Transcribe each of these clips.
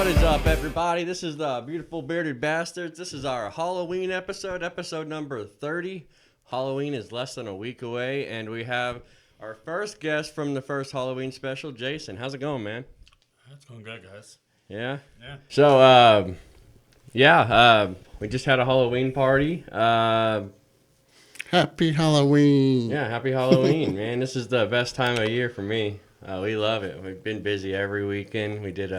What is up, everybody? This is the Beautiful Bearded Bastards. This is our Halloween episode number 30. Halloween is less than a week away, and we have our first guest from the first Halloween special, Jason. How's it going, man? It's going good, guys. Yeah? Yeah. So, we just had a Halloween party. Happy Halloween. Yeah, happy Halloween, man. This is the best time of year for me. We love it. We've been busy every weekend. We did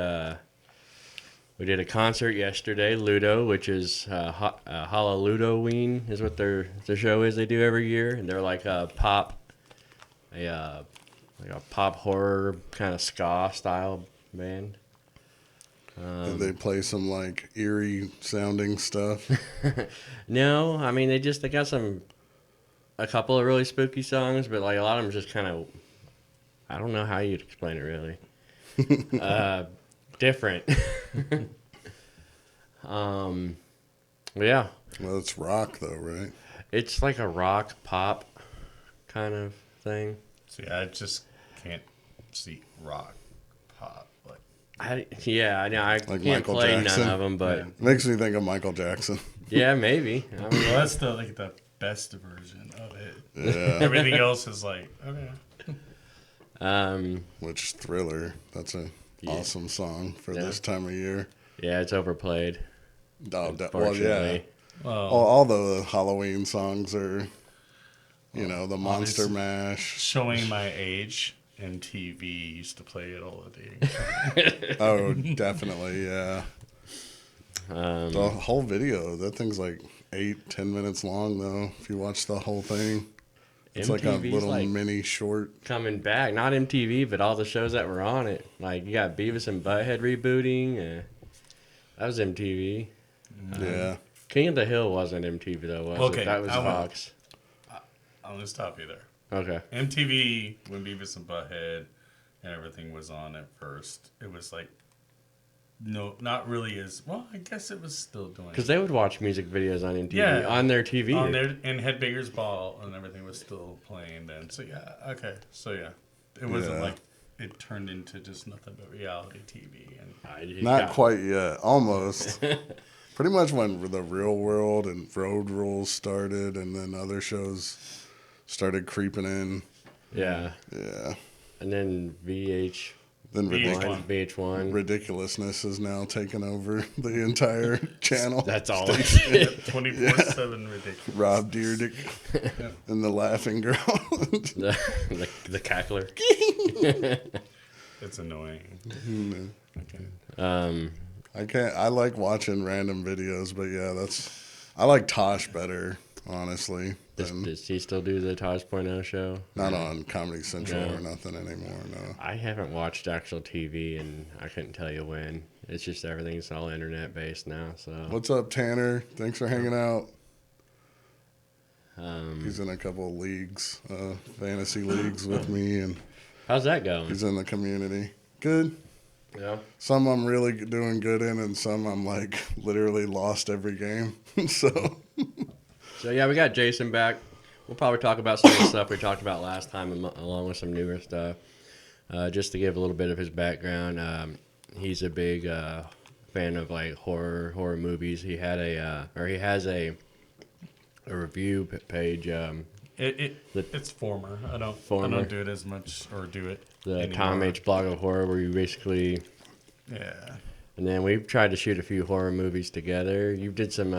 a concert yesterday, Ludo, which is Halloween is what their show is. They do every year, and they're like a pop horror kind of ska style band. Did they play some like eerie sounding stuff? No, I mean they got a couple of really spooky songs, but like a lot of them just kind of, I don't know how you'd explain it really. Different. Yeah. Well, it's rock though, right? It's like a rock pop kind of thing. See, I just can't see rock, pop. I know I Like can't Michael play Jackson. none of them, but It makes me think of Michael Jackson. yeah, maybe. I mean, Well, that's the best version of it. Yeah. Everything else is like, okay. Which Thriller? That's a awesome song for Yeah. this time of year. yeah, it's overplayed. Well, yeah. Unfortunately. Well, All the Halloween songs are, the Monster honestly, Mash. showing my age, MTV used to play it all the day. Oh, definitely, yeah. The whole video, that thing's like 8-10 minutes long though. If you watch the whole thing, it's like a MTV's little like mini short. coming back. Not MTV, but all the shows that were on it. Like you got Beavis and Butthead rebooting. That was MTV. Yeah. King of the Hill wasn't MTV though, was Okay, it? That was I won't. Fox. I'm going to stop you there. Okay. MTV, when Beavis and Butthead and everything was on at first, it was like, no, not really as, well, I guess it was still doing Because they would watch music videos on MTV, Yeah. on their TV. on there, and Headbangers Ball and everything was still playing then. So yeah, okay. So yeah, it wasn't Yeah. like it turned into just nothing but reality TV. And Not quite yet. Almost. Pretty much when the Real World and Road Rules started, and then other shows started creeping in. Yeah. Yeah. And then VH1. Then VH1. VH1. ridiculousness is now taking over the entire channel. That's all. 24/7 ridiculous. Rob Dyrdek and the Laughing Girl. the cackler. It's annoying. Okay. I like watching random videos, but yeah, I like Tosh better, honestly. Does he still do the Tosh.0 show? Not on Comedy Central No. or nothing anymore, no. I haven't watched actual TV, and I couldn't tell you when. It's just everything's all internet based now. So What's up, Tanner? Thanks for hanging out. um, He's in a couple of leagues, fantasy leagues with me, and how's that going? he's in the community. Good. Yeah. Some I'm really doing good in, and some I'm like literally lost every game. So Yeah, we got Jason back. We'll probably talk about some of the stuff we talked about last time, along with some newer stuff. Just to give a little bit of his background, he's a big fan of like horror movies. He has a review page. It's former. I don't do it as much or do it. The anymore. Tom H blog of horror, where you basically. Yeah. And then we've tried to shoot a few horror movies together. You did some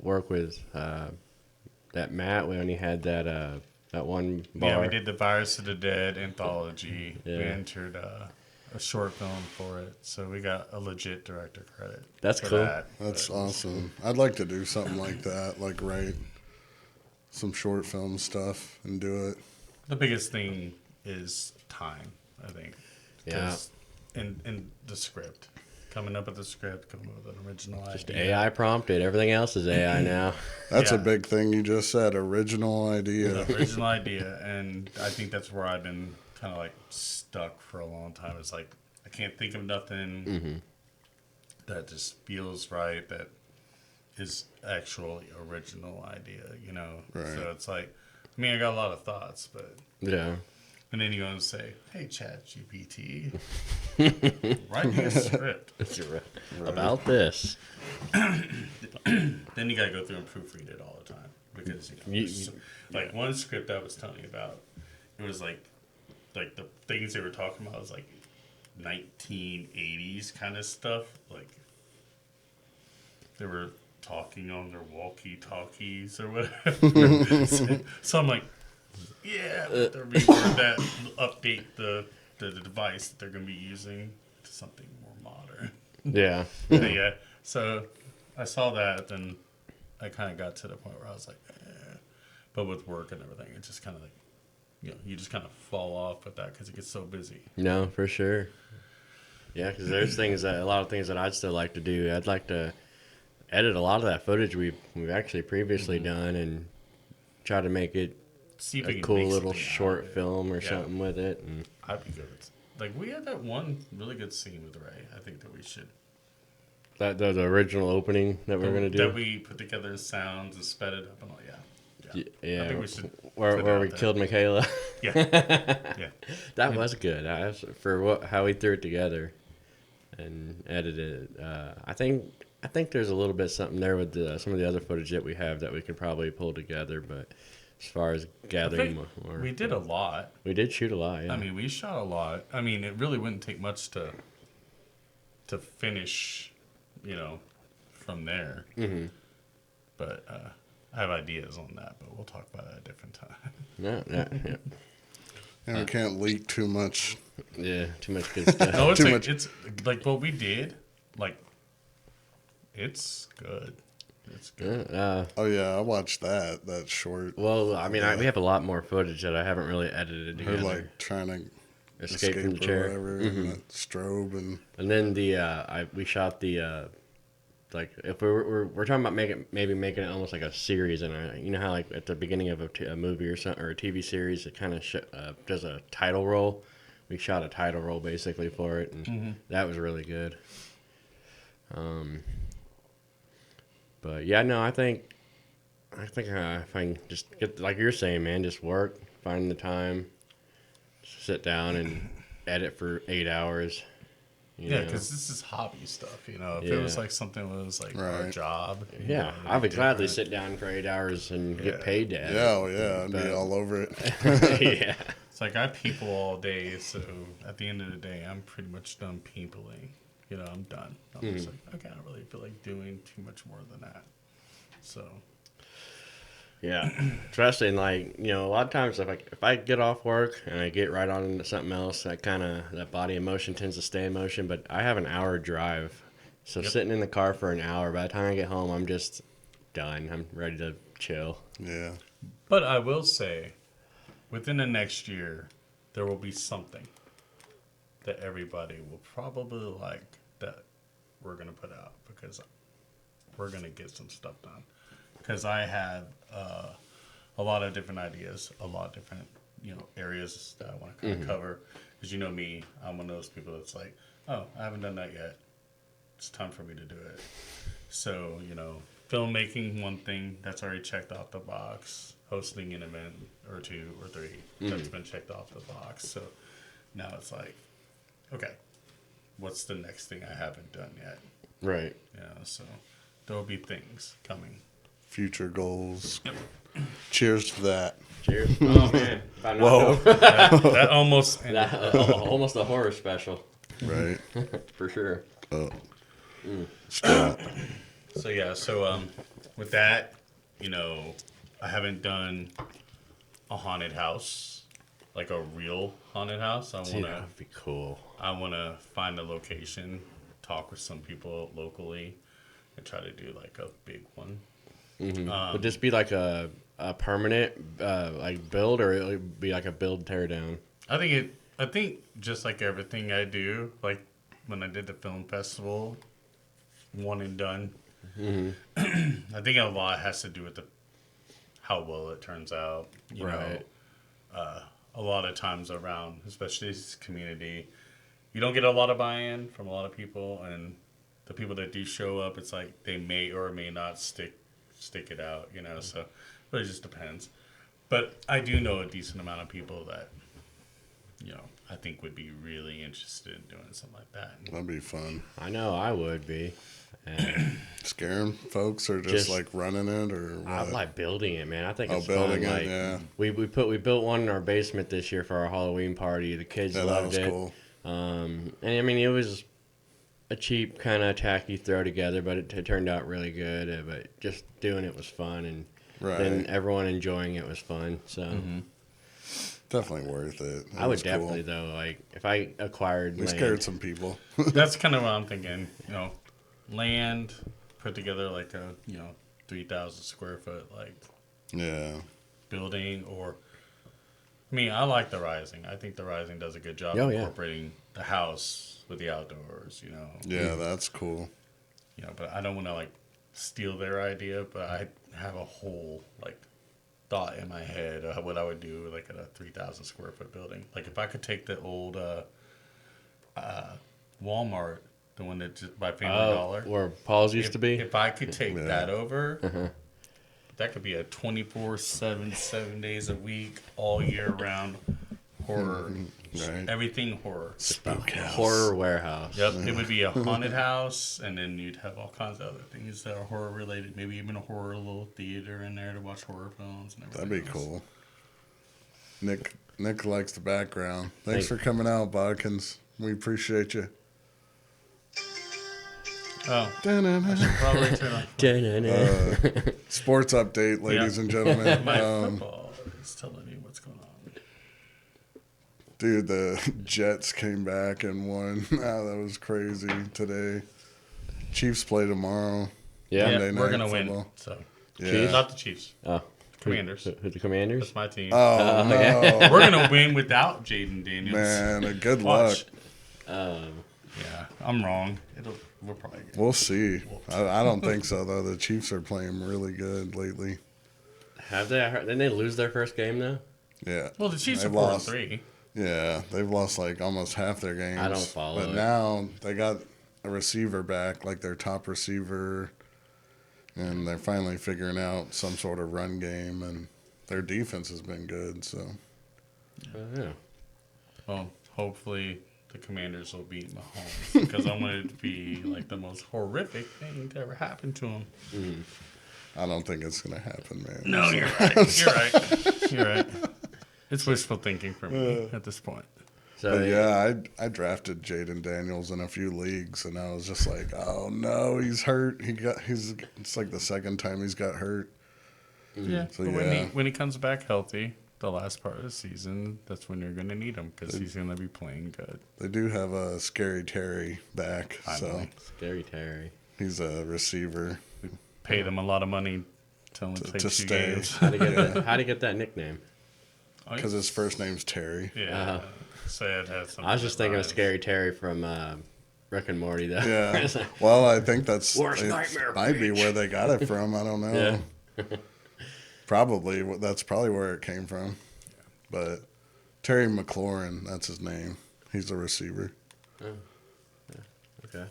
work with that Matt when he had that one bar. Yeah, we did the Virus of the Dead anthology. Yeah. We entered a short film for it, so we got a legit director credit. That's for cool. that's awesome. I'd like to do something like that, like write some short film stuff and do it. The biggest thing is time, I think. Yeah. 'Cause in the script. Coming up with the script, coming up with an original Just idea. AI prompted. Everything else is AI now. That's a Yeah. big thing you just said, original idea. The original idea, and I think that's where I've been kind of like stuck for a long time. It's like I can't think of nothing that just feels right, that is actually original idea, you know? Right. So it's like, I mean, I got a lot of thoughts, but Yeah. And then you go and say, hey, Chat GPT, write me a script. About this. Then you got to go through and proofread it all the time. Because, like one script I was telling you about, it was like the things they were talking about was like 1980s kind of stuff. Like they were talking on their walkie-talkies or whatever. So I'm like, yeah, but they're reword that, update the device that they're going to be using to something more modern. Yeah. Yeah. So I saw that, and I kind of got to the point where I was like, eh. But with work and everything, it's just kind of like, you just kind of fall off with that because it gets so busy. No, for sure. Yeah, because there's a lot of things that I'd still like to do. I'd like to edit a lot of that footage we've actually previously done and try to make it See if we a can cool make little something out short of it. film or Yeah. something with it. And I'd be good. Like, we had that one really good scene with Ray. I think that we should. that the original opening that we're gonna do. That we put together in sounds and sped it up and all. Yeah. Yeah, I think we should. where put it we out there. killed Michaela. Yeah. Yeah. That was good. How we threw it together and edited it. I think there's a little bit something there with some of the other footage that we have that we could probably pull together. But as far as gathering more, We did a lot. we did shoot a lot. Yeah. I mean, we shot a lot. I mean, it really wouldn't take much to finish, from there. Mm-hmm. But I have ideas on that, but we'll talk about that at a different time. Yeah. And we can't leak too much. Yeah, too much good stuff. No, it's Too like, much. it's like what we did. Like, it's good. It's good. Oh yeah, I watched that short. Well, I mean, we have a lot more footage that I haven't really edited Her together. like trying to Escape from the or chair. whatever, and that strobe and And then we shot the like if we're talking about maybe making it almost like a series, and you know how like at the beginning of a movie or something or a TV series it kind of does a title roll. We shot a title roll basically for it, and that was really good. But yeah, no, I think if I can just get like you're saying, man, just work, find the time, sit down and edit for 8 hours. Yeah, know. because this is hobby stuff, If it Yeah. was like something that was like our Right. job. Yeah, it'd I would be gladly different. sit down for 8 hours and Yeah. get paid to yeah, edit. oh yeah, I'd be But- all over it. Yeah. It's like I people all day, so at the end of the day, I'm pretty much done peopling. I'm done. I'm just like, okay, I don't really feel like doing too much more than that. So, Yeah, especially in like a lot of times if I get off work and I get right on into something else, that body emotion tends to stay in motion. But I have an hour drive, so Yep. sitting in the car for an hour. By the time I get home, I'm just done. I'm ready to chill. Yeah, but I will say, within the next year, there will be something that everybody will probably like that we're gonna put out because we're gonna get some stuff done. Because I have a lot of different ideas, a lot of different areas that I want to kind of cover. Because me, I'm one of those people that's like, oh, I haven't done that yet. It's time for me to do it. So filmmaking, one thing that's already checked off the box. Hosting an event or 2 or 3 that's been checked off the box. So now it's like, okay, what's the next thing I haven't done yet? Right. So there will be things coming. future goals. Cheers to that. Cheers. Oh man. Whoa. That almost ended. Almost a horror special Right. for sure. Scott. So yeah, with that, I haven't done a haunted house, like a real haunted house. Dude, that would be cool. I wanna find a location, talk with some people locally, and try to do like a big one. Would this be like a permanent like build, or it would be like a build tear down? I think just like everything I do, like when I did the film festival, one and done. I think a lot has to do with how well it turns out. You know, a lot of times around, especially this community, you don't get a lot of buy-in from a lot of people, and the people that do show up, it's like they may or may not stick it out. So it really just depends. But I do know a decent amount of people that I think would be really interested in doing something like that. That'd be fun. I know I would be. And Scaring folks or just like running it or what? I like building it, man. I think Oh, it's building fun. it, Like, yeah. we built one in our basement this year for our Halloween party. The kids Yeah, that loved was it. cool. And I mean, it was a cheap kind of tacky throw together, but it turned out really good. But just doing it was fun, and then everyone enjoying it was fun. So Definitely worth it. I would definitely though, like if I acquired We land, scared some people. That's kind of what I'm thinking. Land, put together like a 3,000 square foot like Yeah. building, or I mean, I like the Rising. I think the Rising does a good job Oh, yeah. incorporating the house with the outdoors. Yeah, that's cool. But I don't want to like steal their idea. But I have a whole like thought in my head of what I would do like at a 3,000 square foot building. Like if I could take the old Walmart, the one that's by Family Dollar, where Paul's used to be. If I could take that over, that could be a 24/7, 7 days a week, all year round horror. Right. Everything horror. Horror warehouse. Yep, it would be a haunted house, and then you'd have all kinds of other things that are horror related. Maybe even a horror little theater in there to watch horror films and everything. That'd be cool. Nick likes the background. Thanks Thank- for coming out, Bodkins. We appreciate you. Oh, I should probably turn on. Sports update, ladies and gentlemen. My football is telling me what's going on. Dude, the Jets came back and won. That was crazy today. Chiefs play tomorrow. Yeah. Monday We're night gonna win. football. So, Yeah. not the Chiefs. Oh, Commanders. Who the Commanders? That's my team. Oh, no. We're gonna win without Jaden Daniels. Man, good luck. Watch. Yeah, I'm wrong. We'll probably get We'll see. I don't think so, though. The Chiefs are playing really good lately. Have they? Didn't they lose their first game though? Yeah. Well, the Chiefs are They've 4-3. Yeah, they've lost like almost half their games. I don't follow But it. now they got a receiver back, like their top receiver, and they're finally figuring out some sort of run game, and their defense has been good. So Yeah. Well, hopefully the Commanders will beat Mahomes because I want it to be like the most horrific thing to ever happen to him. I don't think it's gonna happen, man. No, you're right. You're right. You're right. It's wishful thinking for me at this point. So But yeah, I drafted Jaden Daniels in a few leagues, and I was just like, oh no, he's hurt. It's like the second time he's got hurt. Yeah, So, but yeah. when he comes back healthy, the last part of the season, that's when you're going to need him because he's going to be playing good. They do have a Scary Terry back, so Finally. Scary Terry. he's a receiver. Pay them a lot of money to only play to 2 stay. games. How'd he get that nickname? Because his first name's Terry. Yeah. So it has something I was just thinking of that Scary Terry from Rick and Morty, though. Yeah. Well, I think that's Worst it nightmare, might be where they got it from. I don't know. Yeah. Probably that's probably where it came from. But Terry McLaurin, that's his name. He's a receiver. Okay.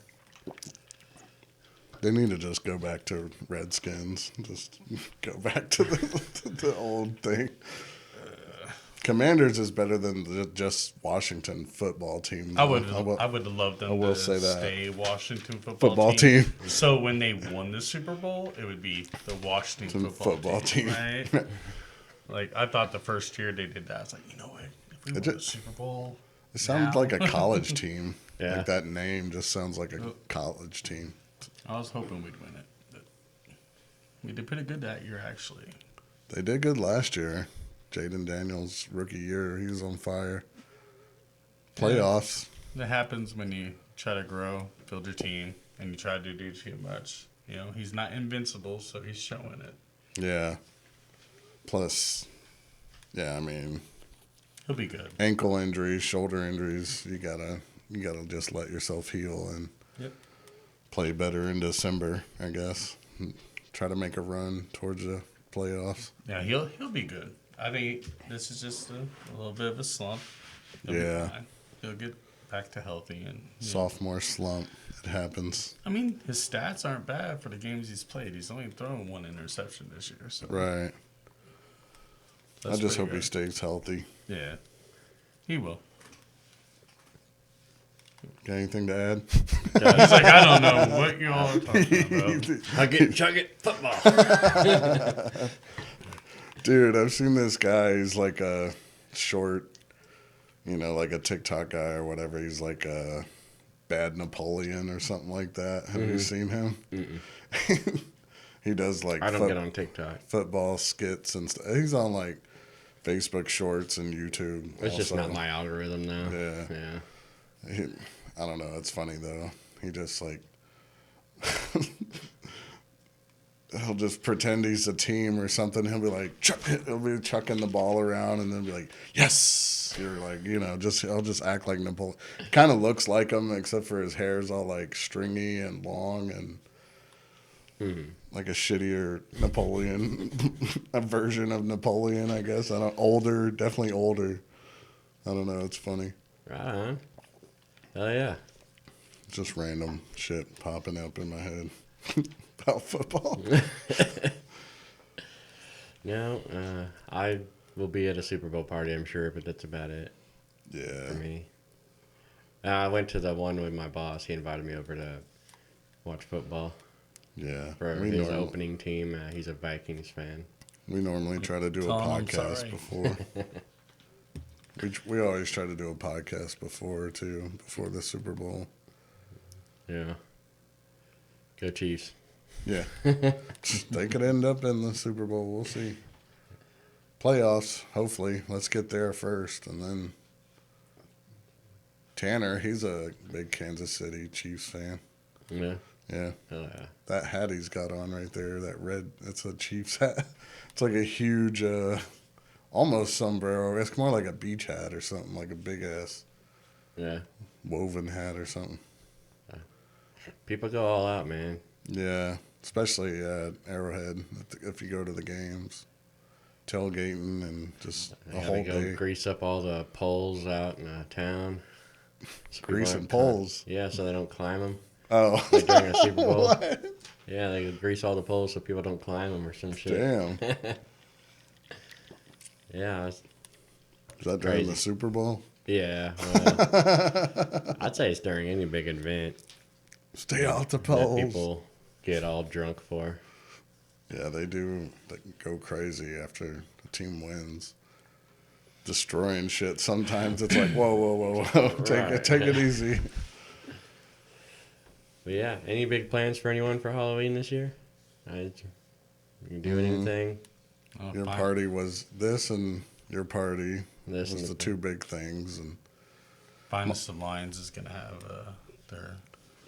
They need to just go back to Redskins. Just go back to the old thing. Commanders is better than just Washington football team. I would have loved them I will to say that. stay Washington football team. So when they won the Super Bowl, it would be the Washington football team. Right? Like, I thought the first year they did that, I was like, you know what? If we won the Super Bowl, It sounds now- like a college team. Yeah. Like that name just sounds like a college team. I was hoping we'd win it. But we did pretty good that year, actually. They did good last year. Jaden Daniels' rookie year, he was on fire. Playoffs. That happens when you try to grow, build your team, and you try to do too much. You know, he's not invincible, so he's showing it. Yeah. Plus, yeah, I mean, He'll be good. ankle injuries, shoulder injuries, you gotta just let yourself heal and play better in December, I guess. Try to make a run towards the playoffs. Yeah, he'll be good. I think this is just a little bit of a slump. He'll be Yeah. fine. He'll get back to healthy and Sophomore slump. It happens. I mean, his stats aren't bad for the games he's played. He's only thrown 1 interception this year, so Right. I that's just pretty hope he good. stays healthy. Yeah, he will. Got anything to add? He's like, I don't know what you all are talking about. Hug it, chug it, football. Dude, I've seen this guy. He's like a short, like a TikTok guy or whatever. He's like a Bad Napoleon or something like that. Have you seen him? He does like I don't get on TikTok. football skits and stuff. He's on like Facebook Shorts and YouTube. It's just also. not my algorithm now. Yeah. I don't know. It's funny though. He just like he'll just pretend he's a team or something. He'll be like, chuck it. He'll be chucking the ball around and then be like, yes. You're like, he'll just act like Napoleon. Kind of looks like him except for his hair's all like stringy and long and like a shittier Napoleon, a version of Napoleon, I guess. Definitely older. I don't know. It's funny. Right on. Oh yeah. Just random shit popping up in my head about football. No, I will be at a Super Bowl party, I'm sure, but that's about it Yeah. for me. I went to the one with my boss. He invited me over to watch football Yeah. for his opening team. He's a Vikings fan. We normally try to do a podcast before. We always try to do a podcast before the Super Bowl. Yeah. Go Chiefs. Yeah. They could end up in the Super Bowl. We'll see. Playoffs, hopefully. Let's get there first. And then Tanner, he's a big Kansas City Chiefs fan. Yeah. Yeah. Oh, yeah. That hat he's got on right there, that red, it's a Chiefs hat. It's like a huge, almost sombrero. It's more like a beach hat or something, like a big-ass Yeah. woven hat or something. People go all out, man. Yeah, especially at Arrowhead if you go to the games. Tailgating and just They a gotta whole go day. grease up all the poles out in town. So people Greasing don't poles. Yeah, so they don't climb them. Oh. Like during a Super Bowl. What? Yeah, they grease all the poles so people don't climb them or some shit. Damn. Yeah, Is that during Crazy. the Super Bowl? yeah. Well, I'd say it's during any big event Stay off the that poles. people get all drunk for. Yeah, they do. They go crazy after the team wins. Destroying shit. Sometimes it's like, whoa. Take it easy. But yeah, any big plans for anyone for Halloween this year? You doing anything? Oh, Your fine. party was this and your party This was and the two big things. And Finest of Lions is going to have their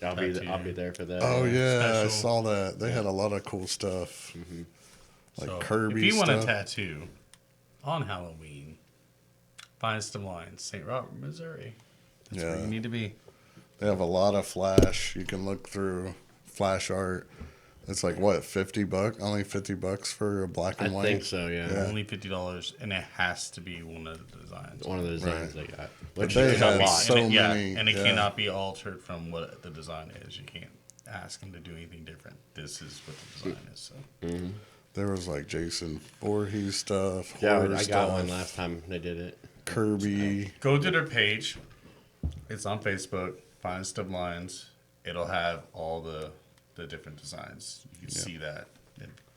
I'll be there for that. oh yeah, I special. saw that. They had a lot of cool stuff. Like So, Kirby if you want a stuff. tattoo on Halloween, Finest of Lions, St. Robert, Missouri. That's where Yeah. you need to be. They have a lot of flash. You can look through flash art. It's like what, $50? Only $50 for a black I and white. think so, yeah. Yeah. Only $50, and it has to be one of the designs. One of the designs they got. But Which they is a had lot. so and many. and it yeah. cannot be altered from what the design is. You can't ask them to do anything different. This is what the design is. So. There was like Jason Voorhees stuff. Yeah, horror I got stuff, one last time they did it. Kirby. Go to their page. It's on Facebook. Finest of Lions. It'll have all the different designs. You can see that,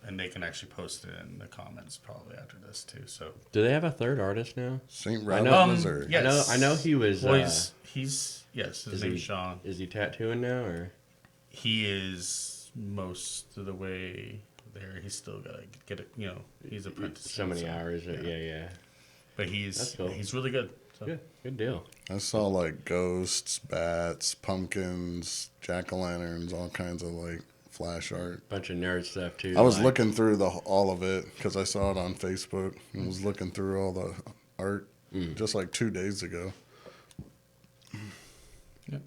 and they can actually post it in the comments probably after this too. So Do they have a third artist now? St. I Robert, know- Missouri. yeah. I know he was. well, he's yes. His is name's he- Sean. Is he tattooing now or? He is most of the way there. He's still got to get it. He's apprenticing. So many hours. Yeah. But That's he's cool. he's really good. So. Good deal. I saw like ghosts, bats, pumpkins, jack-o'-lanterns, all kinds of like flash art. Bunch of nerd stuff too. I was like- looking through all of it because I saw it on Facebook and was looking through all the art just like 2 days ago. Yep.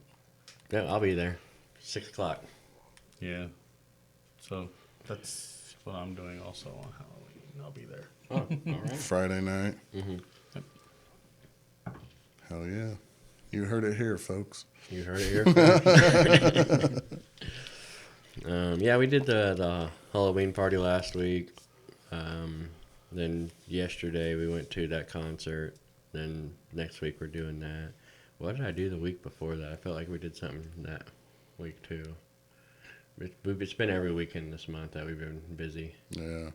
Yeah, I'll be there. 6 o'clock. Yeah. So that's what I'm doing also on Halloween. I'll be there. Oh, all right. Friday night. Mm-hmm. Hell yeah. You heard it here, folks. You heard it here first. Yeah, we did the Halloween party last week. Then yesterday we went to that concert. Then next week we're doing that. What did I do the week before that? I felt like we did something that week too. It's been every weekend this month that we've been busy. Yeah.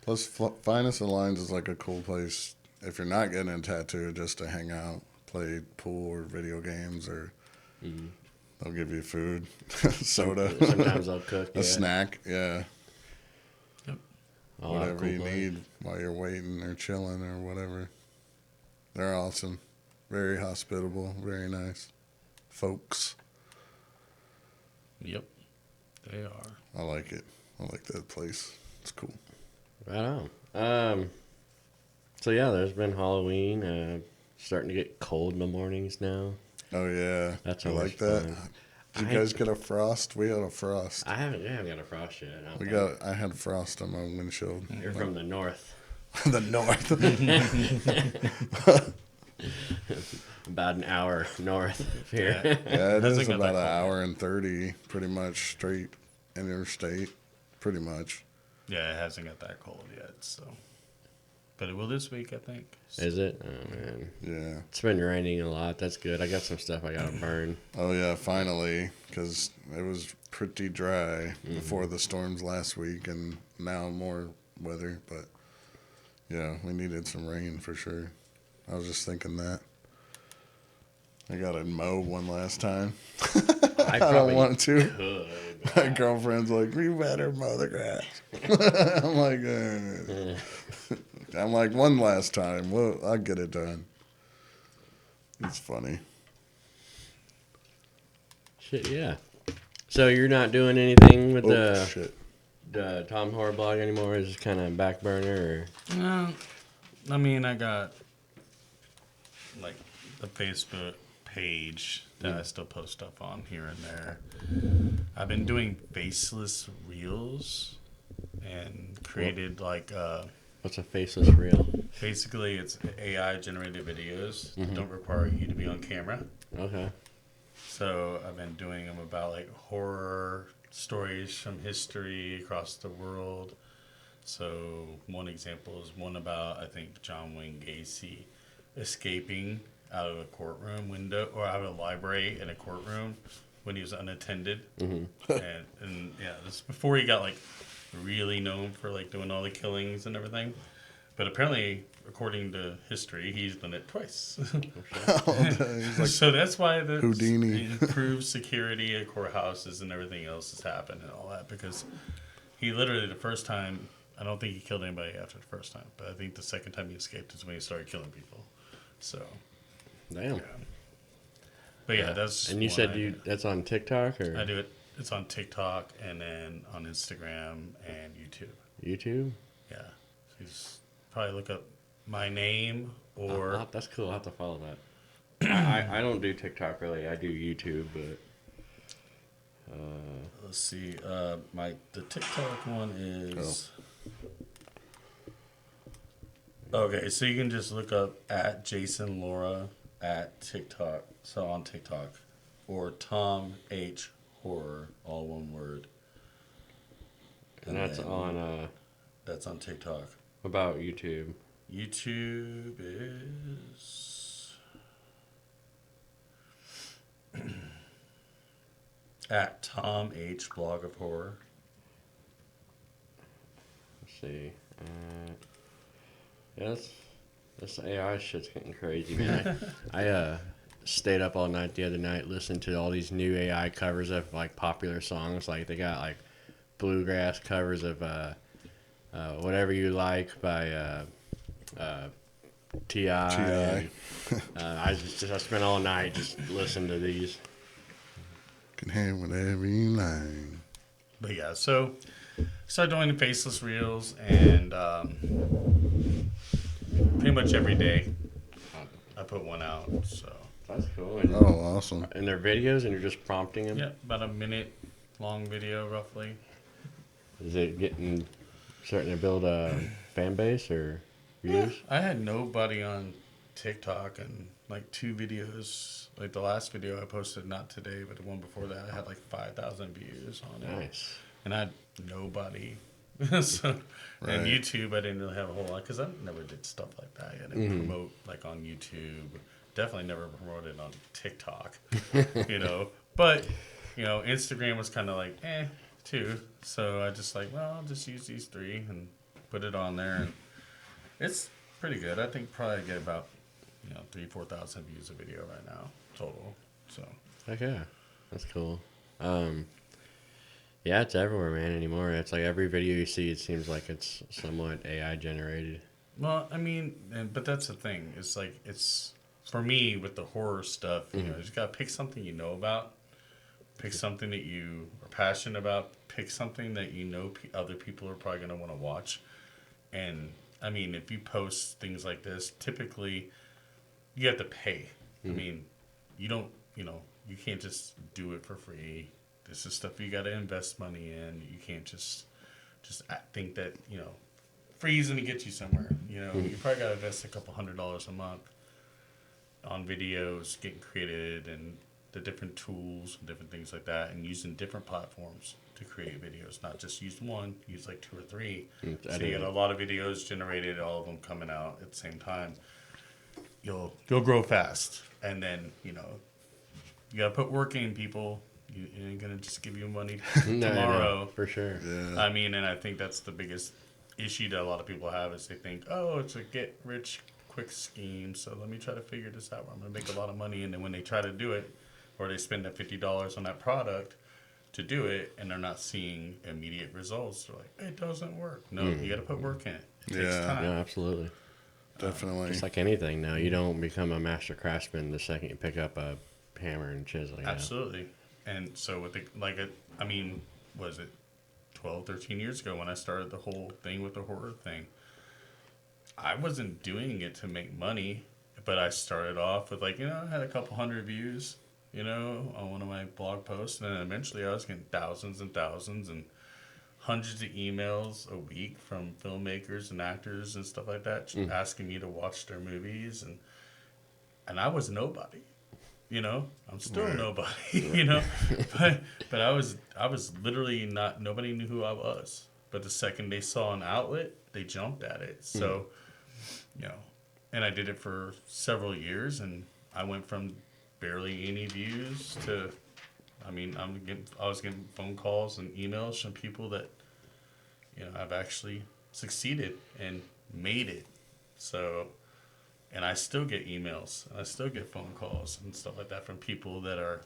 Plus, Finest and Lines is like a cool place if you're not getting a tattoo, just to hang out, play pool or video games, or they'll give you food, soda. Sometimes they'll cook. A snack, yeah. Oh, Whatever cool you place. need while you're waiting or chilling or whatever. They're awesome. Very hospitable. Very nice folks. Yep, they are. I like it. I like that place. It's cool. Right on. So yeah, there's been Halloween. Starting to get cold in the mornings now. Oh, yeah. That's I always like that. fun. Did you guys get a frost? We had a frost. I haven't got a frost yet. I don't think. I had frost on my windshield. You're from the north. The north. About an hour north of here. Yeah. Yeah, it Hasn't is got about that an cold hour and 30, pretty much straight interstate, pretty much. Yeah, it hasn't got that cold yet, so. But it will this week, I think. Is it? Oh man, Yeah. it's been raining a lot. That's good. I got some stuff I gotta burn. Oh, yeah, finally, because it was pretty dry before the storms last week, and now more weather. But, yeah, we needed some rain for sure. I was just thinking that. I got to mow one last time. I don't want to. could. My girlfriend's like, "You better mow the grass." I'm like, I'm like, one last time. Well, I'll get it done. It's funny. Shit, yeah. So you're not doing anything with Oh, shit. the Tom Horror blog anymore? Is it kind of back burner or? No, I mean, I got like the Facebook page that I still post stuff on here and there. I've been doing faceless reels and created like What's a faceless reel? basically it's AI generated videos that don't require you to be on camera. Okay. So I've been doing them about like horror stories from history across the world. So one example is one about, I think, John Wayne Gacy escaping out of a courtroom window or out of a library in a courtroom when he was unattended. and yeah, this is before he got like really known for like doing all the killings and everything. But apparently, according to history, he's done it twice. He's like, So that's why the Houdini. improved security at courthouses and everything else has happened and all that, because he literally the first time, I don't think he killed anybody after the first time, but I think the second time he escaped is when he started killing people. So, Damn. yeah. But yeah, that's And you one said that's on TikTok or I do it. It's on TikTok and then on Instagram and YouTube. YouTube? Yeah, so you just probably look up my name or That's cool. I'll have to follow that. I don't do TikTok really. I do YouTube, but let's see. The TikTok one is. Okay, so you can just look up at Jason Laura at TikTok. So on TikTok, or Tom H Horror, all one word. and that's then on That's on TikTok. about YouTube. YouTube is at Tom H Blog of Horror. Let's see. Yeah, this AI shit's getting crazy, man. I stayed up all night the other night listening to all these new AI covers of like popular songs. Like they got like bluegrass covers of Whatever You Like by T.I. I spent all night just listening to these. can have whatever you like. But yeah, so started doing the faceless reels and pretty much every day I put one out. So That's cool. And, Oh, awesome. and they're videos, and you're just prompting them. yeah, about a minute long video roughly. Is it starting to build a fan base or views? I had nobody on TikTok and like 2 videos. Like the last video I posted, not today, but the one before that, I had like 5,000 views on it. Nice. And I had nobody. So, Right. and YouTube, I didn't really have a whole lot because I never did stuff like that. I didn't promote like on YouTube definitely never promoted on TikTok, you know. But, you know, Instagram was kind of like, too. So I just like, well, I'll just use these 3 and put it on there. And it's pretty good. I think probably get about, 3,000-4,000 views a video right now total. So. Heck yeah. That's cool. Yeah, it's everywhere, man, anymore. It's like every video you see, it seems like it's somewhat AI generated. Well, I mean, but that's the thing. It's like, it's, for me, with the horror stuff, you just got to pick something you know about, pick something that you are passionate about, pick something that you know other people are probably going to want to watch. And, I mean, if you post things like this, typically, you have to pay. I mean, you don't, you can't just do it for free. This is stuff you got to invest money in. You can't just think that, free is going to get you somewhere. You probably got to invest a couple $100 a month on videos getting created and the different tools and different things like that, and using different platforms to create videos. Not just use one, use like 2 or 3. So you got a lot of videos generated, all of them coming out at the same time. You'll grow fast, and then you got to put work in, people. You ain't gonna just give you money tomorrow. No, for sure. Yeah. I mean, and I think that's the biggest issue that a lot of people have is they think, oh, it's a get rich quick scheme, so let me try to figure this out where I'm gonna make a lot of money. And then when they try to do it, or they spend that $50 on that product to do it, and they're not seeing immediate results, they're like, it doesn't work. No, you got to put work in it. It takes time. No, absolutely. Definitely. Just like anything now, you don't become a master craftsman the second you pick up a hammer and chisel. Absolutely. And so with was it 12, 13 years ago when I started the whole thing with the horror thing, I wasn't doing it to make money, but I started off with I had a couple hundred views, on one of my blog posts, and then eventually I was getting thousands and thousands and hundreds of emails a week from filmmakers and actors and stuff like that, asking me to watch their movies, and I was nobody. I'm still nobody, but I was literally nobody knew who I was. But the second they saw an outlet, they jumped at it. So, and I did it for several years, and I went from barely any views to, I was getting phone calls and emails from people that, I've actually succeeded and made it. So, and I still get emails, and I still get phone calls and stuff like that from people that are,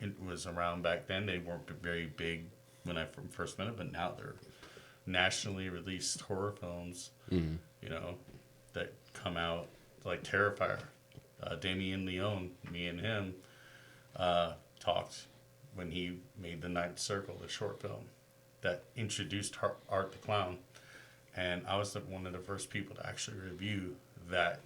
it was around back then. They weren't very big when I first met them, but now they're nationally released horror films, that come out, like Terrifier. Damien Leone, me and him, talked when he made The Ninth Circle, the short film that introduced Art the Clown. And I was one of the first people to actually review that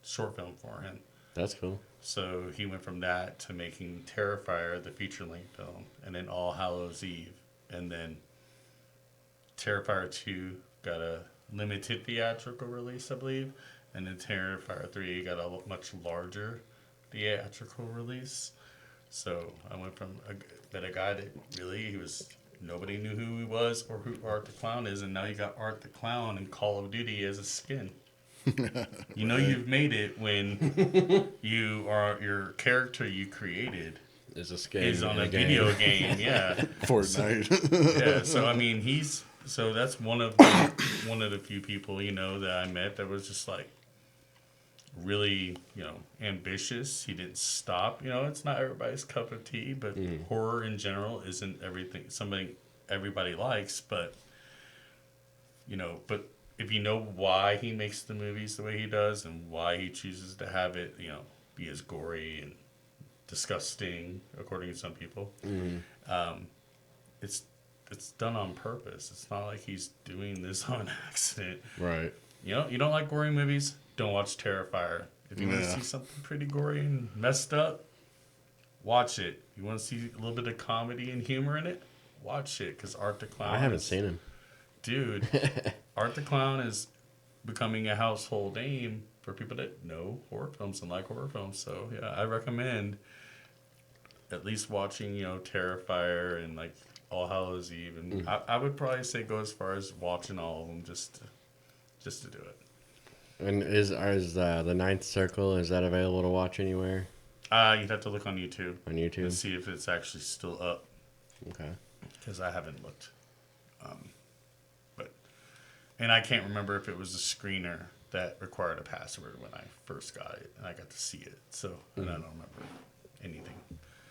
short film for him. That's cool. So he went from that to making Terrifier, the feature-length film, and then All Hallows Eve. And then Terrifier 2 got a limited theatrical release, I believe. And then Terrifier 3 got a much larger theatrical release. So I went from a guy that really, nobody knew who he was or who Art the Clown is, and now you got Art the Clown in Call of Duty as a skin. You've made it when your character you created Is a skin is on a game. video game, yeah. Fortnite. Yeah, so that's one of the few people that I met that was just like really ambitious. He didn't stop. It's not everybody's cup of tea, but horror in general isn't something everybody likes. But if you know why he makes the movies the way he does and why he chooses to have it be as gory and disgusting according to some people, it's done on purpose. It's not like he's doing this on accident. Right. You don't like gory movies? Don't watch Terrifier. If you want to see something pretty gory and messed up, watch it. You want to see a little bit of comedy and humor in it? Watch it, because Art the Clown. I haven't seen him. Dude, Art the Clown is becoming a household name for people that know horror films and like horror films. So, yeah, I recommend at least watching, Terrifier and, like, All Hallows Eve. And I would probably say go as far as watching all of them just to do it. And is the Ninth Circle, is that available to watch anywhere You'd have to look on YouTube on and YouTube? see if it's actually still up, Okay. because I haven't looked. But and I can't remember if it was a screener that required a password when I first got it, and I got to see it. So and I don't remember anything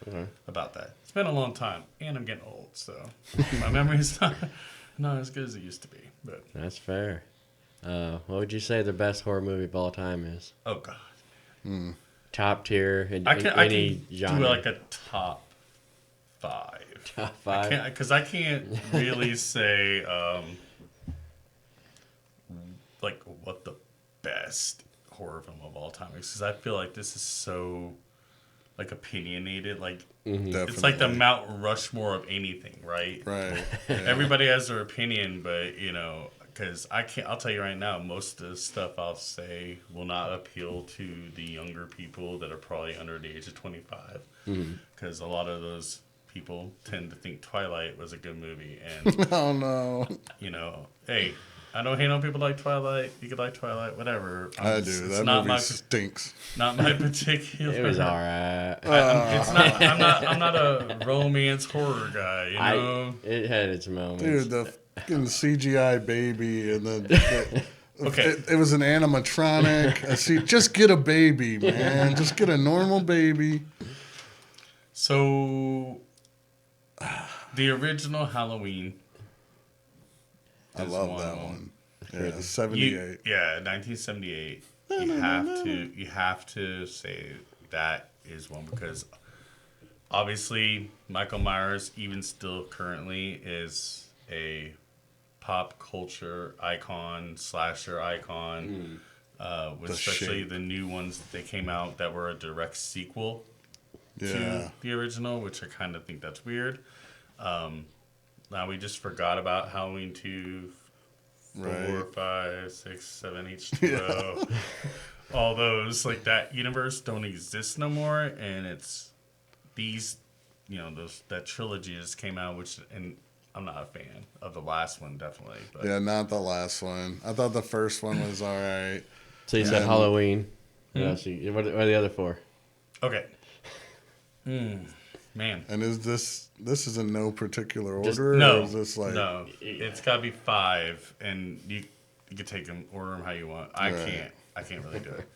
Okay. about that. It's been a long time, and I'm getting old, so my memory's not as good as it used to be. But That's fair. What would you say the best horror movie of all time is? oh god, Top tier in, I in can any do genre? like a top 5. Top 5? Because I can't really say like what the best horror film of all time is, because I feel like this is so like opinionated. Like Definitely. it's like the Mount Rushmore of anything, right? Right. Yeah. Everybody has their opinion, but because I'll tell you right now, most of the stuff I'll say will not appeal to the younger people that are probably under the age of 25, because a lot of those people tend to think Twilight was a good movie, and Oh no. hey, I don't hate on people like Twilight. You could like Twilight, whatever. I do. It's That not movie stinks. not my particular. It was alright. It's not. I'm not a romance horror guy. It had its moments. Dude, the fucking CGI baby and the Okay. it was an animatronic. Just get a baby, man. Just get a normal baby. So, the original Halloween. I is love one that of them. one. Yeah, 78. Yeah, 1978. You have to say that is one, because obviously Michael Myers, even still currently, is a pop culture icon, slasher icon. With especially Shape. the new ones that came out that were a direct sequel Yeah. to the original, which I kind of think that's weird. Now we just forgot about Halloween 2, 4, Right. 5, 6, 7, H2O. All those, like, that universe don't exist no more, and it's these, that trilogy just came out, and I'm not a fan of the last one, definitely. But Yeah, not the last one. I thought the first one was all right. So you said And- Halloween. What else what are the other 4? Okay. Man. And is this is in no particular Just- order? No. Or is this like No. It's got to be 5, and you can take them, order them how you want. I Right. can't really do it.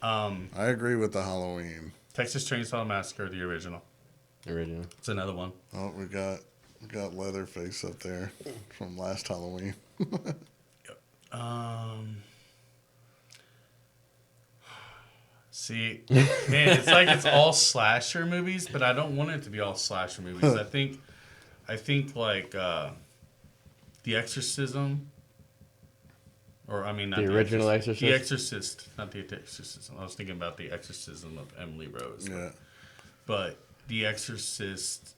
I agree with the Halloween. Texas Chainsaw Massacre, the original. Original. It's another one. Oh, we got Leatherface up there from last Halloween. See, man, it's like it's all slasher movies, but I don't want it to be all slasher movies. I think like The Exorcism, or I mean, not The original Exorcist. The Exorcist? Exorcist, not The Exorcism. I was thinking about The Exorcism of Emily Rose. Yeah. But The Exorcist,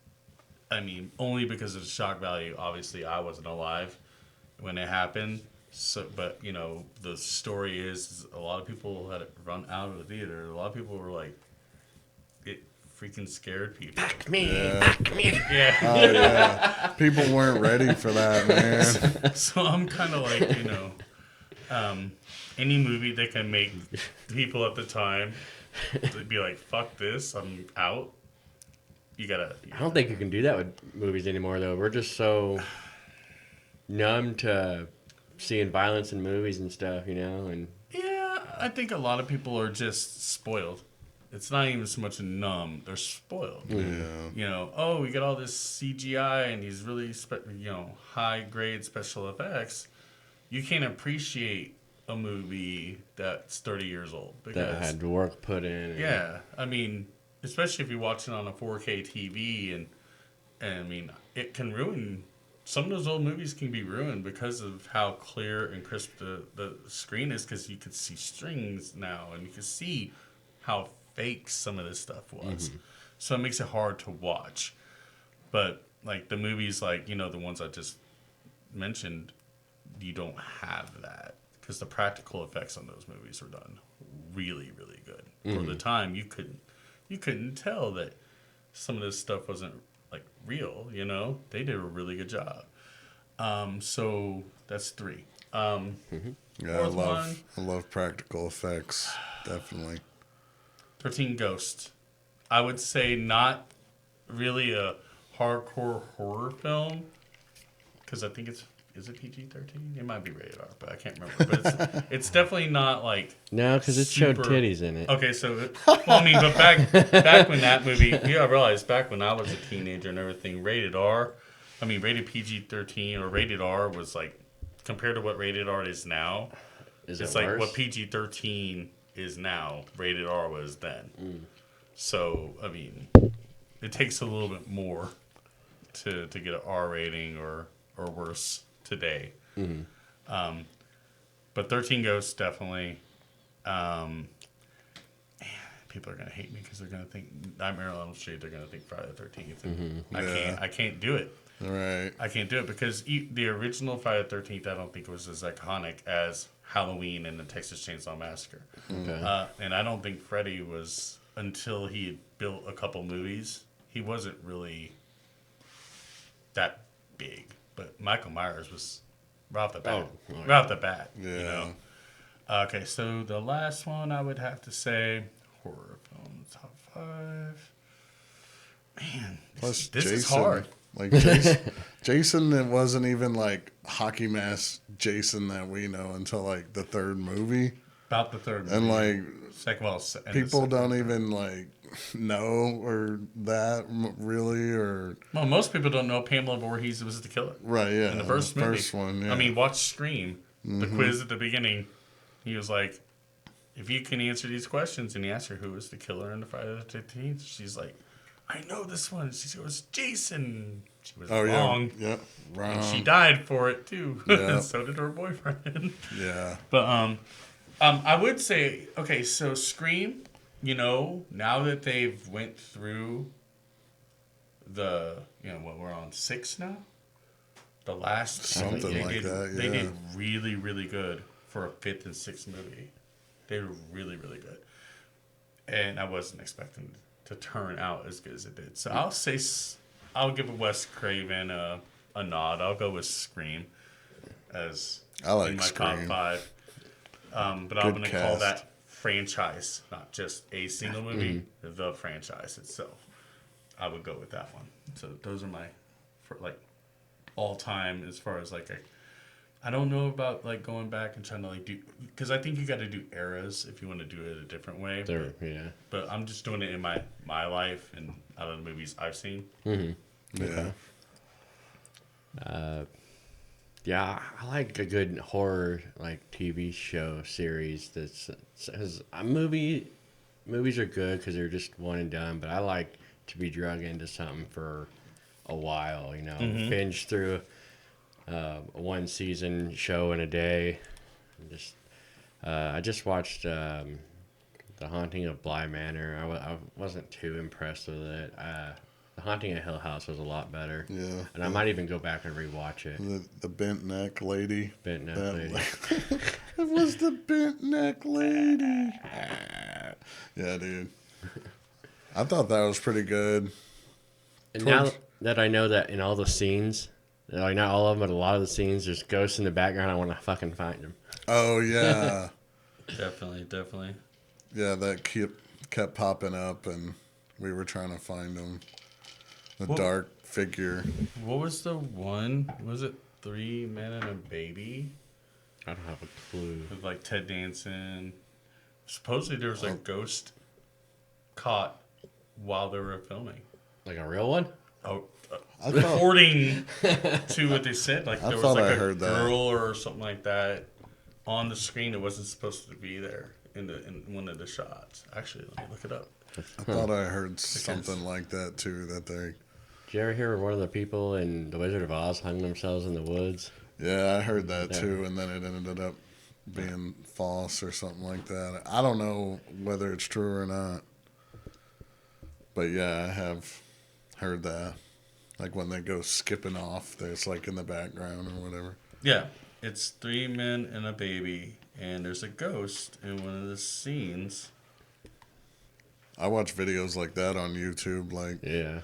I mean, only because of the shock value. Obviously, I wasn't alive when it happened. So, but the story is a lot of people had run out of the theater. A lot of people were like, it freaking scared people. Fuck me. Yeah. Fuck me. Yeah. Oh yeah. People weren't ready for that, man. So I'm kind of like, any movie that can make people at the time be like, fuck this, I'm out. You gotta. I don't think you can do that with movies anymore, though. We're just so numb to seeing violence in movies and stuff, and Yeah, I think a lot of people are just spoiled. It's not even so much numb; they're spoiled. Yeah. Oh, we got all this CGI and these really, high grade special effects. You can't appreciate a movie that's 30 years old because that had work put in. yeah, I mean, especially if you watch it on a 4K TV, and I mean, it can ruin. Some of those old movies can be ruined because of how clear and crisp the screen is, because you can see strings now, and you can see how fake some of this stuff was. So it makes it hard to watch. But like the movies, like the ones I just mentioned, you don't have that, because the practical effects on those movies are done really, really good. For the time, you couldn't tell that some of this stuff wasn't like real. They did a really good job. So that's 3. Yeah, Fourth one. I love practical effects. Definitely. 13 Ghosts. I would say not really a hardcore horror film because I think is it PG-13? It might be rated R, but I can't remember. But it's definitely not like No, because it showed super- titties in it. Okay, so well, I mean, but back when that movie, I realized back when I was a teenager and everything, rated R, I mean rated PG-13 or rated R was like compared to what rated R is now. Is It's it like worse? what PG-13 is now, rated R was then. So I mean, it takes a little bit more to get an R rating or worse today. But 13 Ghosts definitely. Man, people are gonna hate me because they're gonna think Nightmare on Elm Street. They're gonna think Friday the 13th. And I can't do it. All right. I can't do it because the original Friday the 13th I don't think was as iconic as Halloween and the Texas Chainsaw Massacre. Okay. And I don't think Freddy was until he had built a couple movies. He wasn't really that big, but Michael Myers was right off the bat. Right off the bat, Yeah. you know. Okay, so the last one I would have to say horror film top 5. Man, Plus this Jason, is hard. Like Jason, it wasn't even like hockey mask Jason that we know until like the third movie, About the third and movie. like Second, well, and the people second. don't even like know or that really or Well, most people don't know Pamela Voorhees was the killer. right. Yeah, In the first movie. one. Yeah. I mean, watch Scream. The quiz at the beginning. He was like, if you can answer these questions, and he asked her who was the killer in the Friday the 13th, she's like, I know this one. She goes, Jason. She was wrong. Yeah, wrong. She died for it, too. Yeah. So did her boyfriend. Yeah, But I would say, okay, so Scream, you know, now that they've went through the, you know, what, we're on 6 now? The last Something they like did, that, They yeah. did really, really good for a 5th and 6th movie. They were really, really good. And I wasn't expecting to turn out as good as it did. So I'll say, I'll give Wes Craven a nod. I'll go with Scream as I like in my Scream. top 5. But I'm going to call that franchise, not just a single movie, the franchise itself. I would go with that one. So those are my, for like, all time as far as like I don't know about like going back and trying to like do, because I think you got to do eras if you want to do it a different way. There, yeah. But I'm just doing it in my life and out of the movies I've seen. yeah. Yeah, I like a good horror like TV show series. That's movies are good because they're just one and done. But I like to be drug into something for a while. You know, binge through a one season show in a day. I just watched The Haunting of Bly Manor. I wasn't too impressed with it. The Haunting of Hill House was a lot better. Yeah. And I might even go back and rewatch it. The bent neck lady. Bent neck That lady. It was the bent neck lady. Yeah, dude. I thought that was pretty good. And now that I know that in all the scenes, like not all of them, but a lot of the scenes, there's ghosts in the background, I want to fucking find them. Oh yeah, Definitely. yeah. That kept popping up, and we were trying to find them. The Well- dark figure. What was the one? Was it 3 Men and a Baby? I don't have a clue. With like Ted Danson. Supposedly there was a ghost caught while they were filming. Like a real one? Oh, I thought, according to what they said, like I there was thought like I a heard that. girl or something like that on the screen that wasn't supposed to be there in one of the shots. Actually, let me look it up. I thought I heard something like that too. That they. Did you ever hear one of the people in The Wizard of Oz hung themselves in the woods? Yeah, I heard that Yeah. too, and then it ended up being false or something like that. I don't know whether it's true or not. But yeah, I have heard that. Like when they go skipping off, there's like in the background or whatever. Yeah, it's 3 men and a baby, and there's a ghost in one of the scenes. I watch videos like that on YouTube. Like, Yeah.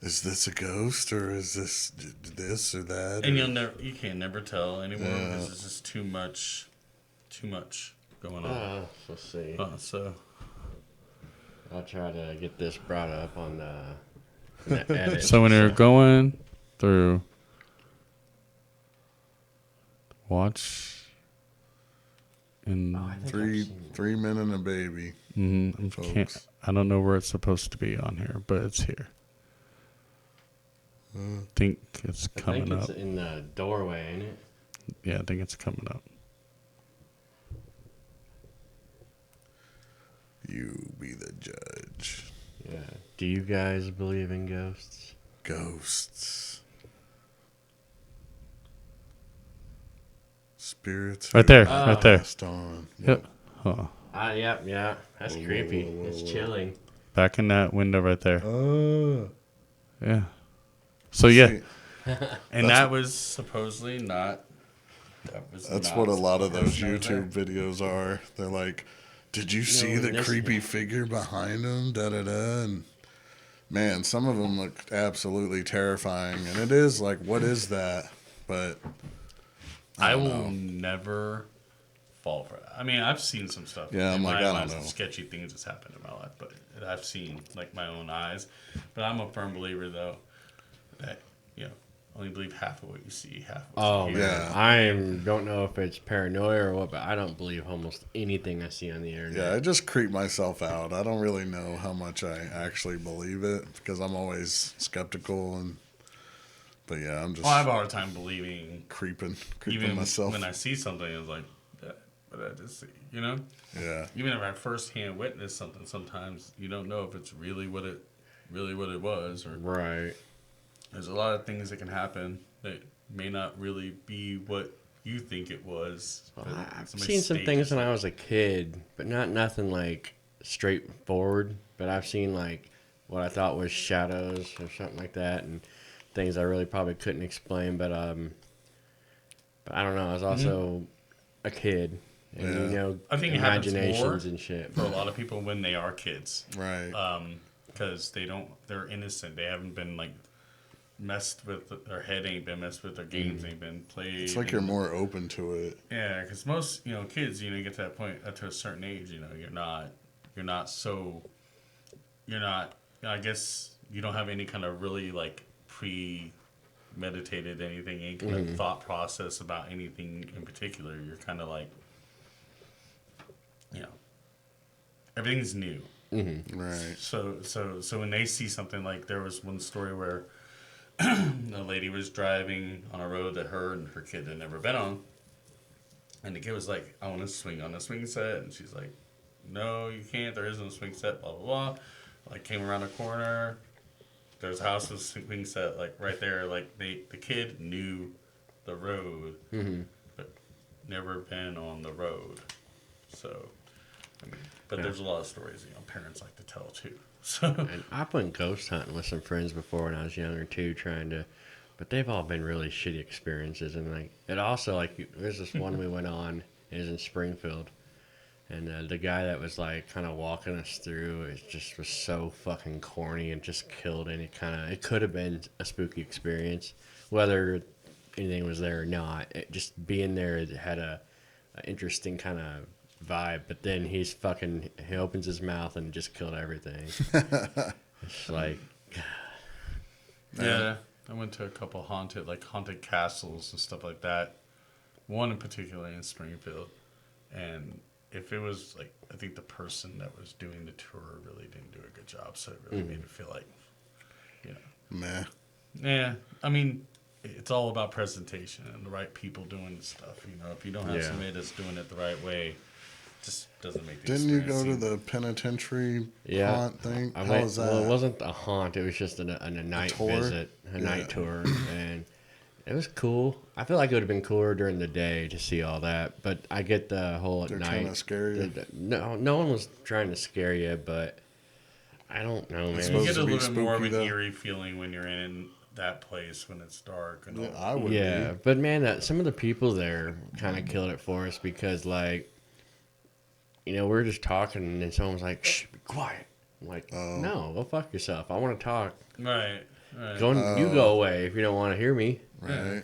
is this a ghost or is this or that? And or- you can never tell anymore Yeah. because it's just too much too much going on. Let's see. So I'll try to get this brought up on the edit. So when you're going through, watch in I think I've Three seen it. 3 men and a baby. Folks. I don't know where it's supposed to be on here, but it's here. I think it's I coming think up. it's in the doorway, ain't it? Yeah, I think it's coming up. You be the judge. Yeah. Do you guys believe in ghosts? Ghosts. Spirits. Right there, Oh. right there. Passed on. Yep. Oh, Yeah. That's Whoa, creepy. whoa, whoa, It's whoa. chilling. back in that window right there. Oh. Yeah. So yeah, See, and that's- that was supposedly not. that's what a lot of those person that was YouTube videos are. They're like, did you see the this- creepy figure behind him? Da da da. And man, some of them look absolutely terrifying. And it is like, what is that? But I don't will know. never fall for that. I mean, I've seen some stuff. Yeah, I'm in like, my I don't life, know. some sketchy things that's happened in my life, but I've seen like my own eyes. But I'm a firm believer though that only believe half of what you see, half of what Oh you man, hear. Yeah. I don't know if it's paranoia or what, but I don't believe almost anything I see on the internet. yeah, I just creep myself out. I don't really know how much I actually believe it because I'm always skeptical. But yeah, I'm just Well, I have a hard time believing, creeping even myself. when I see something, it's like, what did I just see? You know? Yeah. Even if I firsthand witness something, sometimes you don't know if it's really what it was, or Right. there's a lot of things that can happen that may not really be what you think it was. Well, but I've somebody seen some things stages when it. I was a kid, but nothing like straightforward. But I've seen like what I thought was shadows or something like that, and things I really probably couldn't explain. But I don't know. I was also a kid, and Yeah. I think it happens imaginations more and shit. for a lot of people when they are kids, Right. because they're innocent. They haven't been like messed with. Their head ain't been messed with. Their games ain't been played. It's like you're more open to it. Yeah, because most kids, you get to that point to a certain age, you're not I guess you don't have any kind of really like premeditated anything, any kind of thought process about anything in particular. You're kind of like, everything's new. Right. So when they see something, like there was one story where a lady was driving on a road that her and her kid had never been on, and the kid was like, I want to swing on a swing set, and she's like, no, you can't, there isn't a swing set, blah blah blah. Like, came around a corner, there's a house with a swing set like right there. Like, the kid knew the road, but never been on the road. So I mean, but there's a lot of stories parents like to tell too. So And I went ghost hunting with some friends before when I was younger too, but they've all been really shitty experiences. And like, it also like, there's this one we went on. It was in Springfield, and the guy that was like kind of walking us through, it just was so fucking corny and just killed any kind of. It could have been a spooky experience, whether anything was there or not. It just being there, it had a interesting kind of vibe. But then he opens his mouth and just killed everything. It's like, yeah, I went to a couple haunted castles and stuff like that. One in particular in Springfield, and if it was like, I think the person that was doing the tour really didn't do a good job, so it really made me feel like, Meh. yeah. I mean, it's all about presentation and the right people doing the stuff. If you don't have Yeah. somebody that's doing it the right way, it just doesn't make the Didn't you experience go to seem- the penitentiary Yeah. haunt thing? I How went, was that? well, it wasn't a haunt. It was just a night tour? visit, a Yeah. night tour, and it was cool. I feel like it would have been cooler during the day to see all that, but I get the whole at They're night. trying to scare you. No one was trying to scare you, but I don't know, man. You supposed get to a be little bit more of spooky, an though. eerie feeling when you're in that place when it's dark and all. I would Yeah, be. but man, some of the people there kind of killed it for us because, like, we were just talking and then someone was like, "Shh, be quiet." I'm like, Oh. no, go fuck yourself. I want to talk. Right. You go away if you don't want to hear me. Right.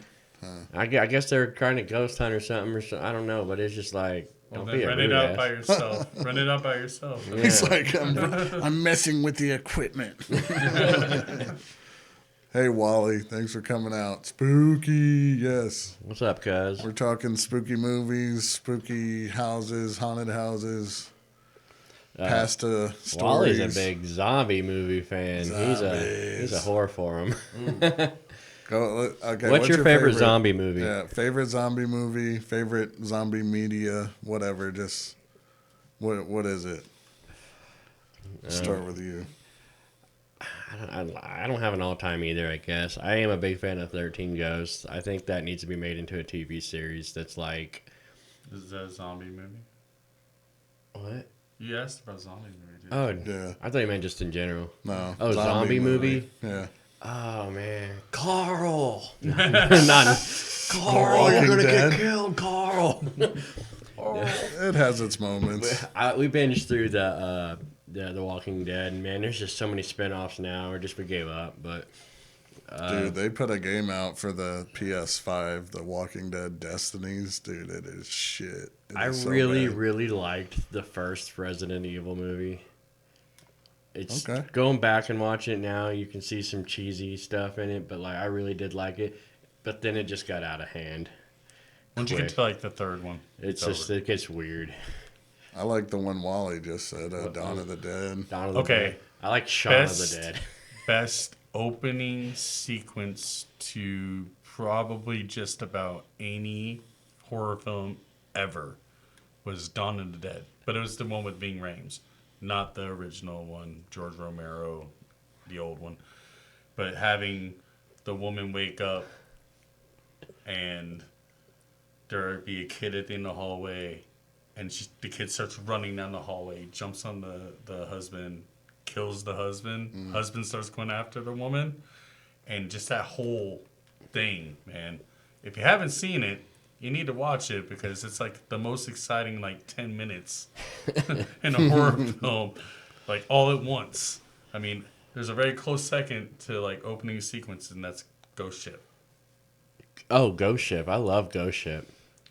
I guess they're trying to ghost hunt or something, I don't know, but it's just like, Well, Don't be then a rent it rude out ass. by yourself. Rent it out by yourself. He's like, I'm messing with the equipment. Hey, Wally, thanks for coming out. Spooky, yes. What's up, cuz? We're talking spooky movies, spooky houses, haunted houses, pasta stories. Wally's a big zombie movie fan. He's a Zombies. whore for him. Okay, What's your favorite zombie movie? Yeah, favorite zombie movie, favorite zombie media, whatever. Just what is it? Start with you. I don't have an all-time either, I guess. I am a big fan of 13 Ghosts. I think that needs to be made into a TV series that's like... Is that a zombie movie? What? You asked about a zombie movie, dude. Oh, Yeah. I thought you meant just in general. No. Oh, zombie movie? Yeah. Oh, man. Carl! Not... Carl, Walking you're gonna Dead? get killed, Carl! It has its moments. We binged through the Walking Dead, and man, there's just so many spin-offs now, or just we gave up, but... Dude, they put a game out for the PS5, The Walking Dead Destinies. Dude, it is shit. I really liked the first Resident Evil movie. It's Okay. going back and watching it now, you can see some cheesy stuff in it, but like I really did like it. But then it just got out of hand. Once you get to like the third one, It's over. just it gets weird. I like the one Wally just said, Dawn of the Dead. Dawn of the Okay. Dead. I like Shaun of the Dead. Best opening sequence to probably just about any horror film ever was Dawn of the Dead. But it was the one with Ving Rhames, not the original one, George Romero, the old one. But having the woman wake up and there be a kid at the end of the hallway, and the kid starts running down the hallway, jumps on the husband, kills the husband. Husband starts going after the woman, and just that whole thing, man. If you haven't seen it, you need to watch it because it's like the most exciting 10 minutes in a horror film, like all at once. I mean, there's a very close second to opening sequence, and that's Ghost Ship. Oh, Ghost Ship. I love Ghost Ship.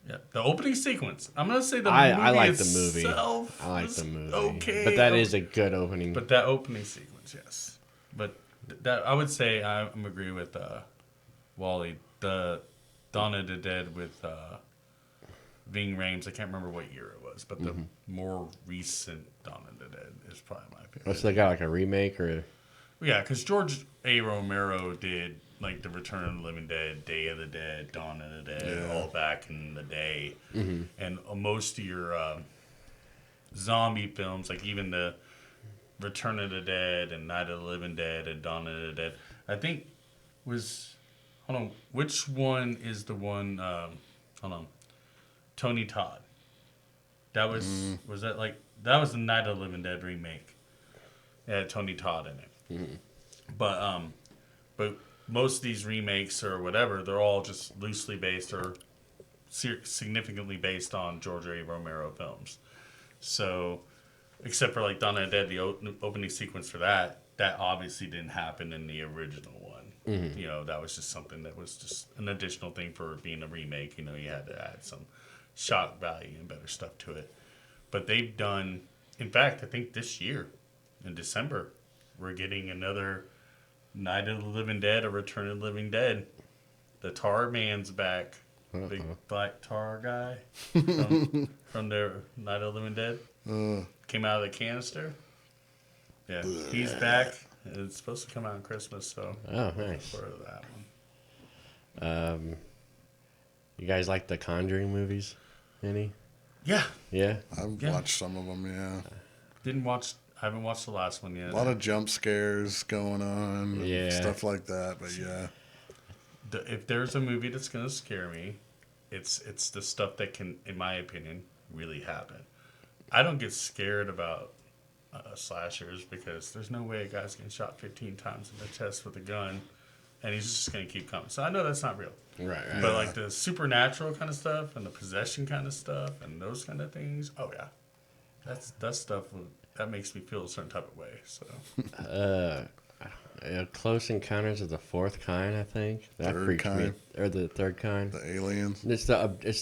Yeah, the opening sequence. I'm gonna say I like the movie. itself I like was the movie. Okay, But that is a good opening. But that opening sequence, yes. But that I would say I'm agree with Wally. The Dawn of the Dead with Ving Rhames. I can't remember what year it was, but the more recent Dawn of the Dead is probably my favorite. What's they got, like a remake or? Yeah, because George A. Romero did the Return of the Living Dead, Day of the Dead, Dawn of the Dead, all back in the day. And most of your zombie films, like even the Return of the Dead and Night of the Living Dead and Dawn of the Dead, I think was, hold on, which one is the one, hold on, Tony Todd. That was, was that that was the Night of the Living Dead remake. It had Tony Todd in it. But most of these remakes or whatever, they're all just loosely based or significantly based on George A. Romero films. So, except for Dawn of the Dead, the opening sequence for that obviously didn't happen in the original one. You know, that was just something that was just an additional thing for being a remake. You know, you had to add some shock value and better stuff to it. But they've done, in fact, I think this year, in December, we're getting another Night of the Living Dead or Return of the Living Dead. The Tar Man's back. Big black tar guy from their Night of the Living Dead. Came out of the canister. Yeah, he's back. It's supposed to come out on Christmas, so Oh, nice. for that one. You guys like the Conjuring movies? Any? Yeah, Yeah. I've Yeah. watched some of them, yeah. I haven't watched the last one yet. A lot of jump scares going on, Yeah. stuff like that, but yeah. If there's a movie that's gonna scare me, it's the stuff that can, in my opinion, really happen. I don't get scared about slashers because there's no way a guy's getting shot 15 times in the chest with a gun and he's just gonna keep coming. So I know that's not real. Right. But the supernatural kind of stuff and the possession kind of stuff and those kind of things, oh yeah, that's stuff that makes me feel a certain type of way. So Close Encounters of the Fourth Kind, I think. That Third freaks me. Kind? Or the third kind. The aliens. It's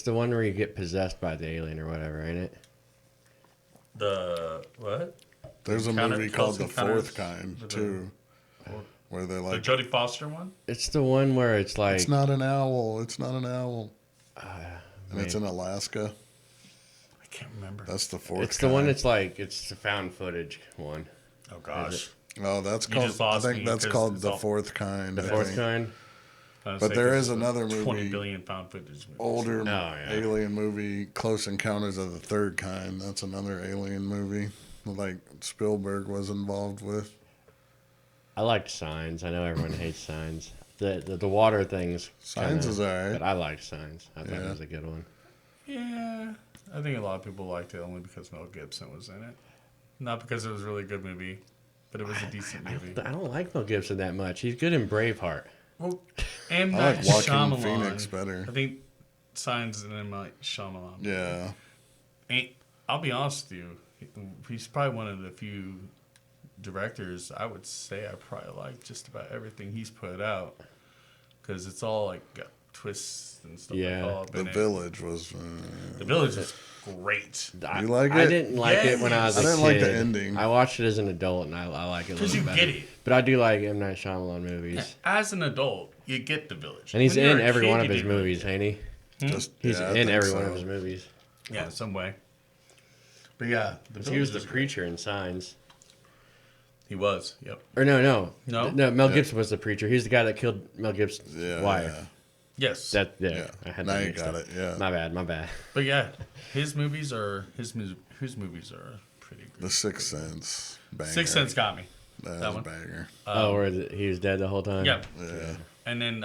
the one where you get possessed by the alien or whatever, ain't it? The what? There's a Encounter- movie Close called The Encounters Fourth Kind with the- too, where they're The like, Jodie Foster one? It's the one where it's like it's not an owl. It's not an owl. And it's man. in Alaska. I can't remember. That's the fourth. It's the one kind. that's like it's the found footage one. Oh gosh. Oh, that's You called. just I lost think me that's because called it's The all- Fourth Kind. The I fourth think. kind. But there is another 20 movie- billion found footage movies. Older yeah. alien movie, Close Encounters of the Third Kind. That's another alien movie, like Spielberg was involved with. I liked Signs. I know everyone hates Signs. The water things. Signs is alright. But I liked Signs. I thought it Yeah. was a good one. Yeah, I think a lot of people liked it only because Mel Gibson was in it, not because it was a really good movie, but it was a decent movie. I don't like Mel Gibson that much. He's good in Braveheart. Well, and I like Joaquin Shyamalan. Phoenix better. I think Signs and then like Shyamalan. Yeah, And I'll be honest with you, he's probably one of the few directors I would say I probably like just about everything he's put out, because it's all like got twists and stuff Yeah. like that. The Village was. The Village is great. You like I it? didn't like it when I was I a kid. didn't like the ending. I watched it as an adult, and I like it a Because little you better. get it. But I do like M. Night Shyamalan movies. Yeah, as an adult, you get The Village. And he's When you're in a every kid, one of you his didn't really movies, get ain't he? Just, He's yeah, I in think every so. one of his movies. it. Yeah, in some way. But yeah, The He was Village the is great. preacher in Signs. He was, yep. Or no. No? Mel Yeah. Gibson was the preacher. He's the guy that killed Mel Gibson's Yeah, wife. yeah. Yes. That yeah, Yeah. I had Now that you mixed got up. it, yeah. My bad. But yeah, his movies are movies are pretty The great. Sixth Sense. Banger. Sixth Sense got me. That that was one. a banger. Oh, where he was dead the whole time. Yeah. Yeah. And then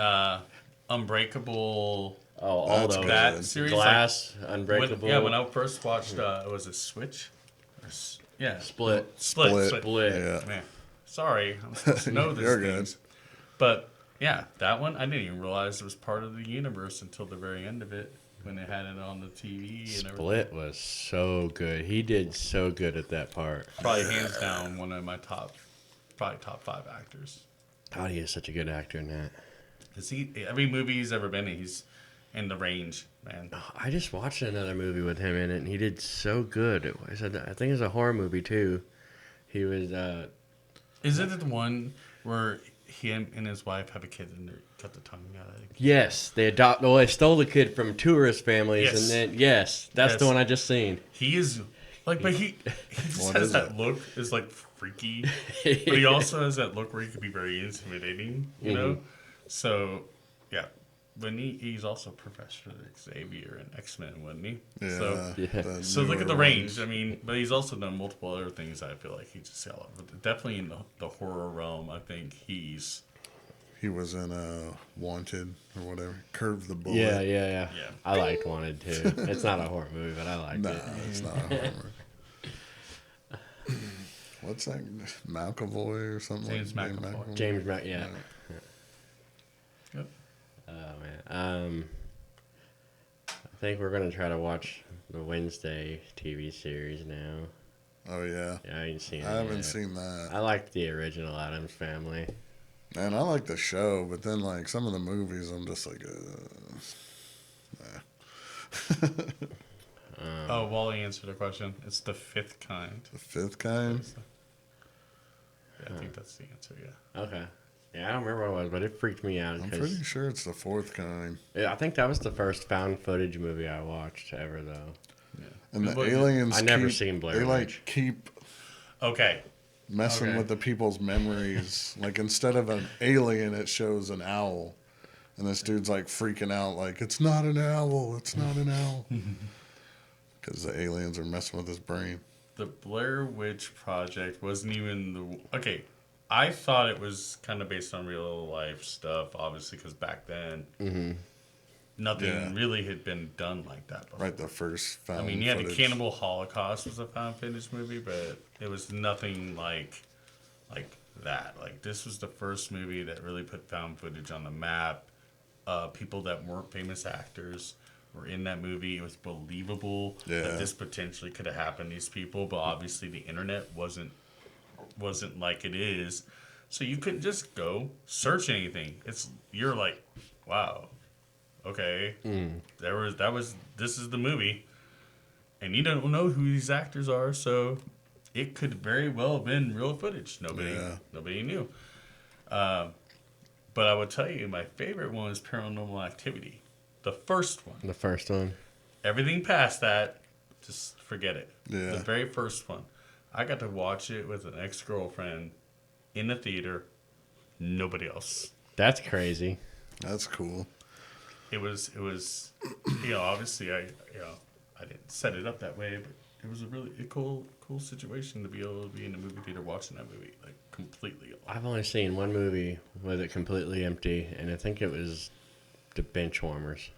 Unbreakable. Oh, all That's those. good. That series. Glass, Like, Unbreakable. when I first watched, was it Switch? Yeah. Split. Split. Yeah. Man, sorry, I'm supposed to know these You're good. things. But yeah, that one I didn't even realize it was part of the universe until the very end of it when they had it on the TV and everything. Split was so good. He did so good at that part. Probably hands down one of my top 5 actors. God, he is such a good actor in that. Cause every movie he's ever been in, he's in the range, man. I just watched another movie with him in it, and he did so good. I think it's a horror movie too. He was. Is it the one where him and his wife have a kid and they cut the tongue out of it? Yes, they stole the kid from tourist families, Yes. and then that's the Yes. one I just seen. He is like, but he just What has is that it? look is like freaky, but he also has that look where he could be very intimidating, you know. So yeah, when he's also Professor Xavier in X-Men, wasn't he? Yeah. So, the so look at the newer range. ones. I mean, but he's also done multiple other things. I feel like he just definitely in the horror realm. I think he's He was in Wanted or whatever. Curve the Bullet. Yeah. Yeah. I liked Wanted too. It's not a horror movie, but I liked Nah, it. it's not a horror. What's that? McAvoy or something? James like that? McAvoy. James Mac, yeah. Yep. Oh man. I think we're gonna try to watch the Wednesday TV series now. Oh yeah. Yeah, I ain't seen it. I haven't yet. seen that. I liked the original Addams Family. Man, I like the show, but then like some of the movies, I'm just like, Oh, Wally answered a question. It's the fifth kind. The Fifth Kind. Yeah, I think that's the answer. Yeah. Okay. Yeah, I don't remember what it was, but it freaked me out. I'm 'cause- pretty sure it's the Fourth Kind. Yeah, I think that was the first found footage movie I watched ever, though. And the Well, aliens. I never keep, seen Blair They like Witch. keep Okay. messing Okay. with the people's memories. Like instead of an alien, it shows an owl, and this dude's like freaking out, like it's not an owl, it's not an owl, because the aliens are messing with his brain. The Blair Witch Project wasn't even the okay. I thought it was kind of based on real life stuff, obviously, because back then nothing Yeah. really had been done like that before. Right, the first found. I mean, yeah, the footage. Cannibal Holocaust was a found footage movie, but it was nothing like that. Like this was the first movie that really put found footage on the map. People that weren't famous actors were in that movie. It was believable Yeah. that this potentially could have happened to these people, but obviously the internet wasn't like it is. So you couldn't just go search anything. You're like, wow, okay, this is the movie, and you don't know who these actors are, so it could very well have been real footage. Nobody knew. But I would tell you, my favorite one is Paranormal Activity, the first one. The first one. Everything past that, just forget it. Yeah. The very first one, I got to watch it with an ex-girlfriend in the theater. Nobody else. That's crazy. That's cool. It was, obviously I didn't set it up that way, but it was a really cool situation to be able to be in a movie theater watching that movie, like completely alone. I've only seen one movie with it completely empty, and I think it was The Benchwarmers.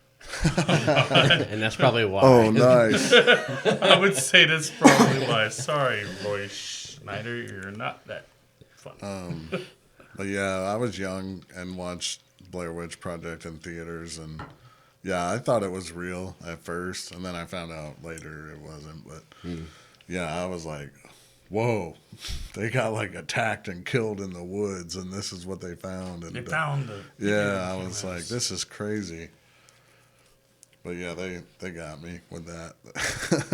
And that's probably why. Oh, nice. I would say that's probably why. Sorry, Roy Schneider, you're not that fun. But yeah, I was young and watched Blair Witch Project in theaters, and yeah, I thought it was real at first, and then I found out later it wasn't. But yeah, I was like, whoa, they got like attacked and killed in the woods, and this is what they found. And They found the I was like, this is crazy. But yeah, they got me with that.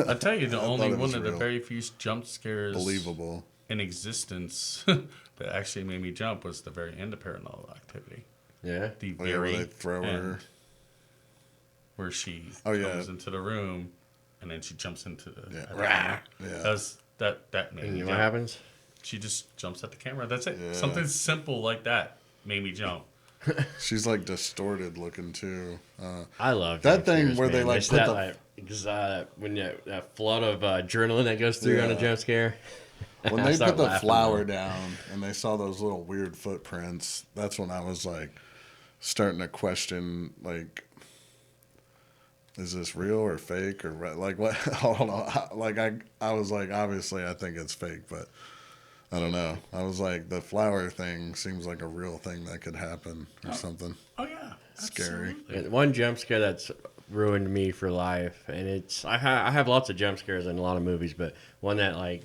I tell you, the I only thought it was one of the real. very few jump scares Believable. in existence that actually made me jump was the very end of Paranormal Activity. Yeah. The Oh, yeah, where very they throw her. end, where she Oh, yeah. comes into the room and then she jumps into the Yeah. camera. Yeah. That made And me you know jump. what happens? She just jumps at the camera. That's it. Yeah. Something simple like that made me jump. She's like distorted looking too. I love That jump thing scares, where they, man. like, It's put that, the- like, when that flood of adrenaline that goes through on a Yeah. jump scare. When I they start put the laughing, flower man. down and they saw those little weird footprints, that's when I was like starting to question, like, is this real or fake or like what? I don't know. Like I was like, obviously I think it's fake, but I don't know. I was like, the flower thing seems like a real thing that could happen or something. Oh yeah, Scary. absolutely. And one jump scare that's ruined me for life, and it's I have lots of jump scares in a lot of movies, but one that like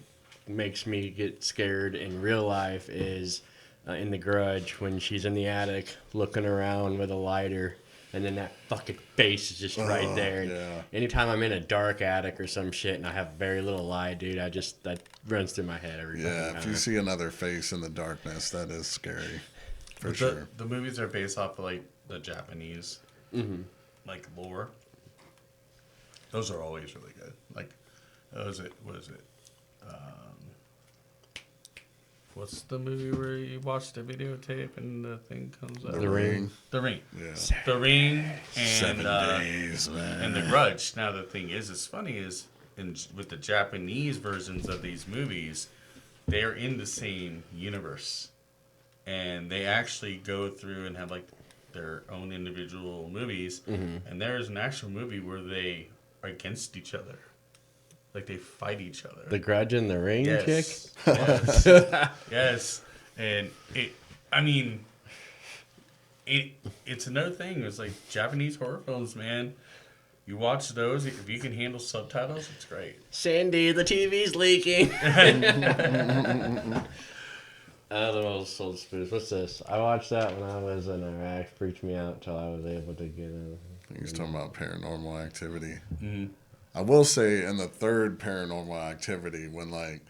makes me get scared in real life is in The Grudge when she's in the attic looking around with a lighter, and then that fucking face is just right there. And yeah. anytime I'm in a dark attic or some shit and I have very little light, dude, that runs through my head every Yeah, fucking if time. you see another face in the darkness, that is scary, for But sure. The movies are based off of like the Japanese, like lore. Those are always really good. Like, what is it? What's the movie where you watch the videotape and the thing comes out? The Ring. The Ring. Yeah. The Ring and 7 days, man. and The Grudge. Now the thing is, it's funny is with the Japanese versions of these movies, they are in the same universe, and they actually go through and have like their own individual movies. And there's an actual movie where they are against each other, like they fight each other. The Grudge and The Ring, chick. Yes. Yes. And it's another thing. It's like Japanese horror films, man. You watch those, if you can handle subtitles, it's great. Sandy, the TV's leaking. I don't know, Soul Spoons. What's this? I watched that when I was in Iraq. Freaked me out until I was able to get in. He's talking about Paranormal Activity. Mm-hmm. I will say in the third Paranormal Activity, when like,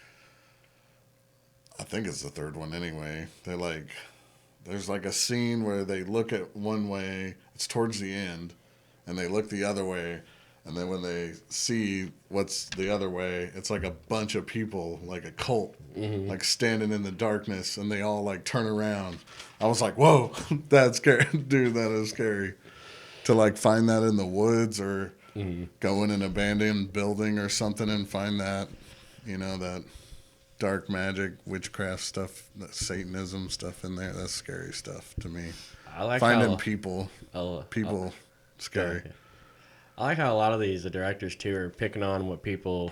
I think it's the third one anyway, they like, there's like a scene where they look at one way, it's towards the end, and they look the other way, and then when they see what's the other way, it's like a bunch of people, like a cult, like standing in the darkness, and they all like turn around. I was like, whoa, that's scary. Dude, that is scary. To like find that in the woods or go in an abandoned building or something and find that, that dark magic, witchcraft stuff, that Satanism stuff in there. That's scary stuff to me. I like Finding how people Oh, scary. okay. I like how a lot of the directors too are picking on what people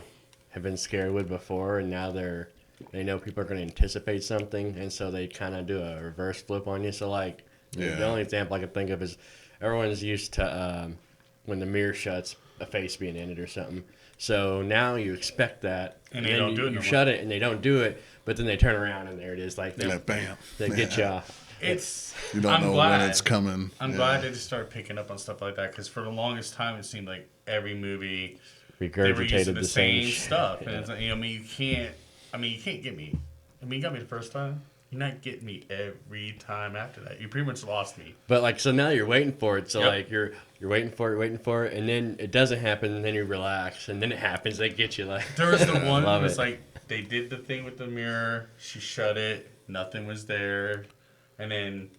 have been scared with before, and now they know people are going to anticipate something, and so they kind of do a reverse flip on you. So the only example I can think of is everyone's used to when the mirror shuts a face being in it or something. So now you expect that, And they then don't do it no you more. shut it, and they don't do it. But then they turn around, and there it is, like Yeah, bam. they get you off. It's You don't I'm know glad, when it's coming. I'm glad they just started picking up on stuff like that because for the longest time it seemed like every movie they were using Regurgitated the same shit. stuff, Yeah. and it's like, you know, you can't get me. I mean, you got me the first time. You're not getting me every time after that. You pretty much lost me. But like, so now you're waiting for it. So Yep. like you're waiting for it, and then it doesn't happen, and then you relax, and then it happens. They get you like. There was the one that Love was it. like they did the thing with the mirror. She shut it. Nothing was there, and then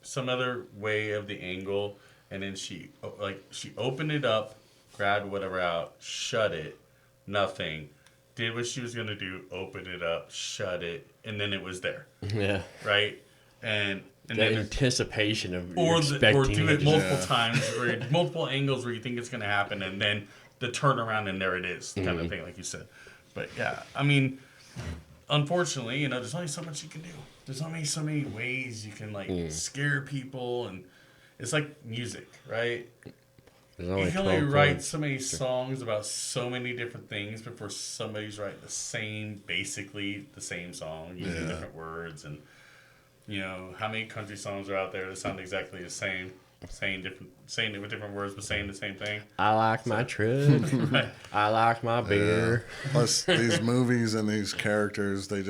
some other way of the angle, and then she opened it up, grabbed whatever out, shut it, nothing. Did what she was gonna do, open it up, shut it, and then it was there, Yeah. right? And The then anticipation of or expecting do it to multiple Yeah. times, or multiple angles where you think it's gonna happen, and then the turnaround and there it is, kind of thing, like you said. But yeah, I mean, unfortunately, you know, there's only so much you can do. There's only so many ways you can like scare people, and it's like music, right? There's You only can only 12 write chords. so many songs about so many different things before somebody's writing basically the same song using Yeah. different words. And you know how many country songs are out there that sound exactly the same, saying it with different words, but saying the same thing. I like my truck. Right. I like my beer. Plus, these movies and these characters, they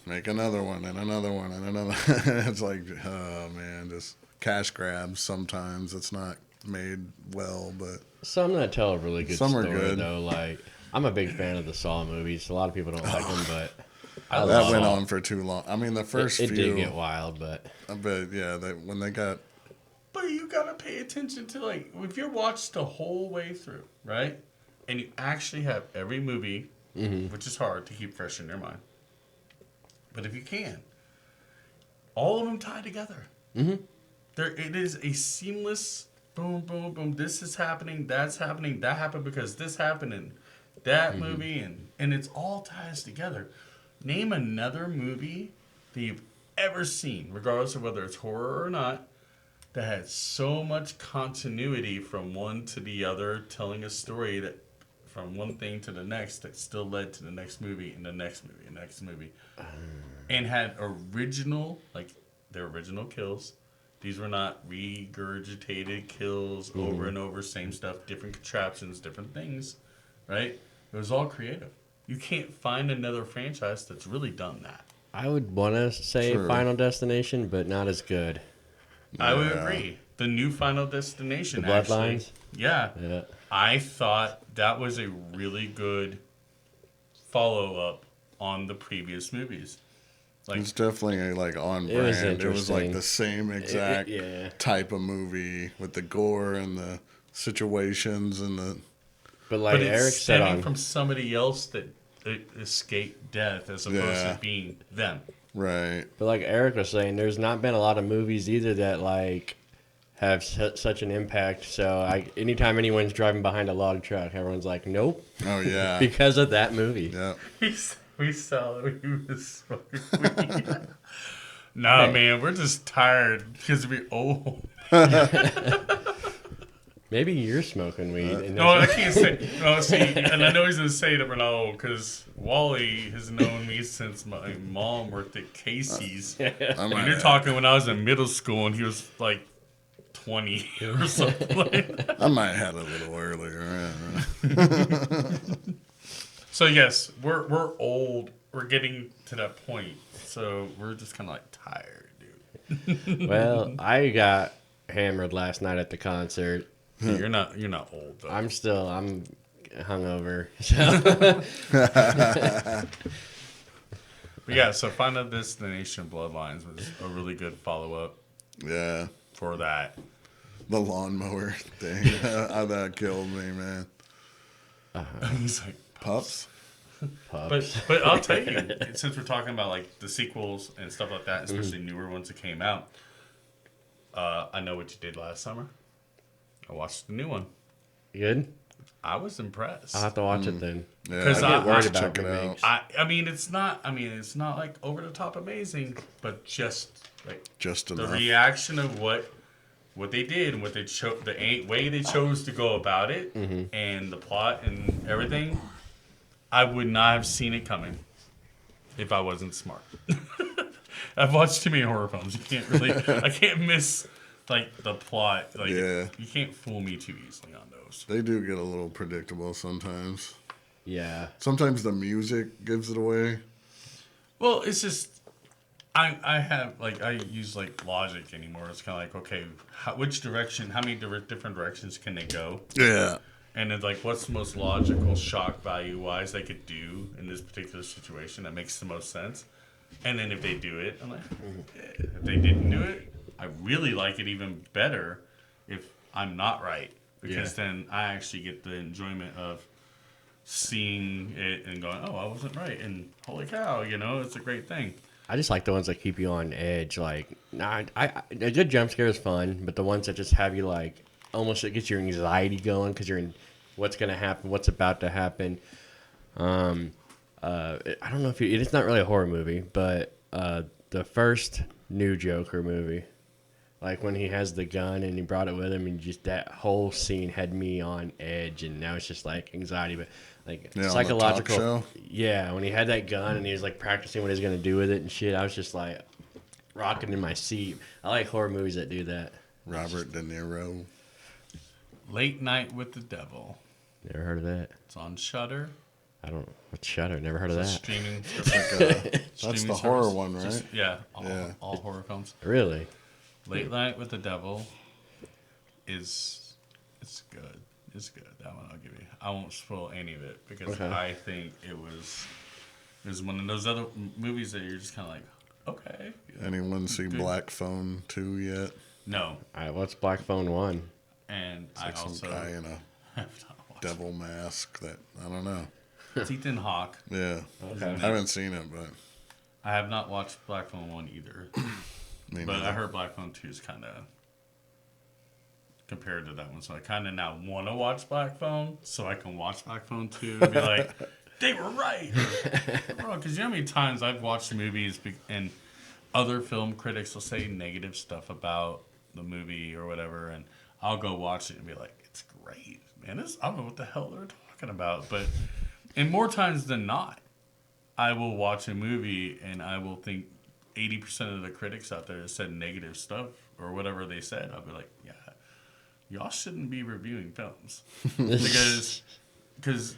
make another one and another one and another. It's like, oh man, just cash grabs. Sometimes it's not made well, but Some that tell a really good Some are story good. though. Like I'm a big fan of the Saw movies. A lot of people don't like them, but I that love went Saw. on for too long. I mean, the first It few, did get wild, but but yeah, when they got But you gotta pay attention to like if you watch the whole way through, right? And you actually have every movie, which is hard to keep fresh in your mind. But if you can, all of them tie together. It is a seamless boom, boom, boom. This is happening. That's happening. That happened because this happened in that movie, and it's all ties together. Name another movie that you've ever seen, regardless of whether it's horror or not, that had so much continuity from one to the other, telling a story that from one thing to the next that still led to the next movie and the next movie and the next movie, and had their original kills. These were not regurgitated kills over and over, same stuff, different contraptions, different things, right? It was all creative. You can't find another franchise that's really done that. I would want to say True. Final Destination, but not as good. I would Yeah. agree. The new Final Destination, The Bloodlines? yeah, Yeah. I thought that was a really good follow-up on the previous movies. Like, it's definitely like on It was brand. It was like interesting. the same exact yeah. type of movie with the gore and the situations and the But like but it's Eric said stemming on from somebody else that escaped death as opposed Yeah. to being them. right. But like Eric was saying, there's not been a lot of movies either that like have such an impact. So anytime anyone's driving behind a log truck, everyone's like, nope, Oh yeah. because of that movie. Yeah. We saw that he was smoking weed. Nah, man, we're just tired because we're old. Maybe you're smoking weed. And No, I can't say. No, see, and I know he's gonna say that we're not old because Wally has known me since my mom worked at Casey's. I And might you're have- talking when I was in middle school and he was like 20 or something like that. I might have had a little earlier. Yeah. So yes, we're old. We're getting to that point. So we're just kind of like tired, dude. well, I got hammered last night at the concert. You're not old though. I'm hungover. So. But yeah, so Final Destination Bloodlines was a really good follow up Yeah. for that. The lawnmower thing. That killed me, man. He's like, Pups? Pups. but I'll tell you, since we're talking about like the sequels and stuff like that, especially newer ones that came out, I know what you did last summer. I watched the new one. Good. I was impressed. I'll have to watch it then. Yeah. 'Cause I get worried should about check it out. remakes. I mean, it's not like over the top amazing, but just like Just the enough. reaction of what what they did and what they way they chose to go about it, and the plot and everything, I would not have seen it coming if I wasn't smart. I've watched too many horror films. I can't miss like the plot. Like Yeah. you can't fool me too easily on those. They do get a little predictable sometimes. Yeah. Sometimes the music gives it away. Well, it's just I use like logic anymore. It's kind of like, okay, which direction? How many different directions can they go? Yeah. And it's like, what's the most logical shock value wise they could do in this particular situation that makes the most sense? And then if they do it, I'm like, if they didn't do it, I really like it even better if I'm not right. Because then I actually get the enjoyment of seeing it and going, oh, I wasn't right. And holy cow, it's a great thing. I just like the ones that keep you on edge. Like, a good jump scare is fun, but the ones that just have you like almost it gets your anxiety going because you're in what's going to happen, what's about to happen. I don't know if it's not really a horror movie, but the first new Joker movie, like when he has the gun and he brought it with him, and just that whole scene had me on edge, and now it's just like anxiety, but like psychological. On the talk show? Yeah, when he had that gun and he was like practicing what he's gonna do with it and shit, I was just like rocking in my seat. I like horror movies that do that. Robert De Niro. Late Night with the Devil. Never heard of that. It's on Shudder. I don't. What's Shudder? Never heard of that. Streaming. That's the horror one, right? All horror films. Really? Late Night with the Devil it's good. It's good. That one I'll give you. I won't spoil any of it because I think it was one of those other movies that you're just kind of like, okay. Anyone see Black Phone 2 yet? No. All right. What's Black Phone 1? And It's like I also some guy in a have not watched devil mask that, I don't know. It's Ethan Hawke. Yeah. Okay. I haven't seen it, but I have not watched Black Phone 1 either. But I heard Black Phone 2 is kind of compared to that one. So I kind of now want to watch Black Phone so I can watch Black Phone 2 and be like, they were right. Because you know how many times I've watched movies and other film critics will say negative stuff about the movie or whatever, and I'll go watch it and be like, it's great, man. I don't know what the hell they're talking about. But and more times than not, I will watch a movie and I will think 80% of the critics out there said negative stuff or whatever they said. I'll be like, yeah, y'all shouldn't be reviewing films because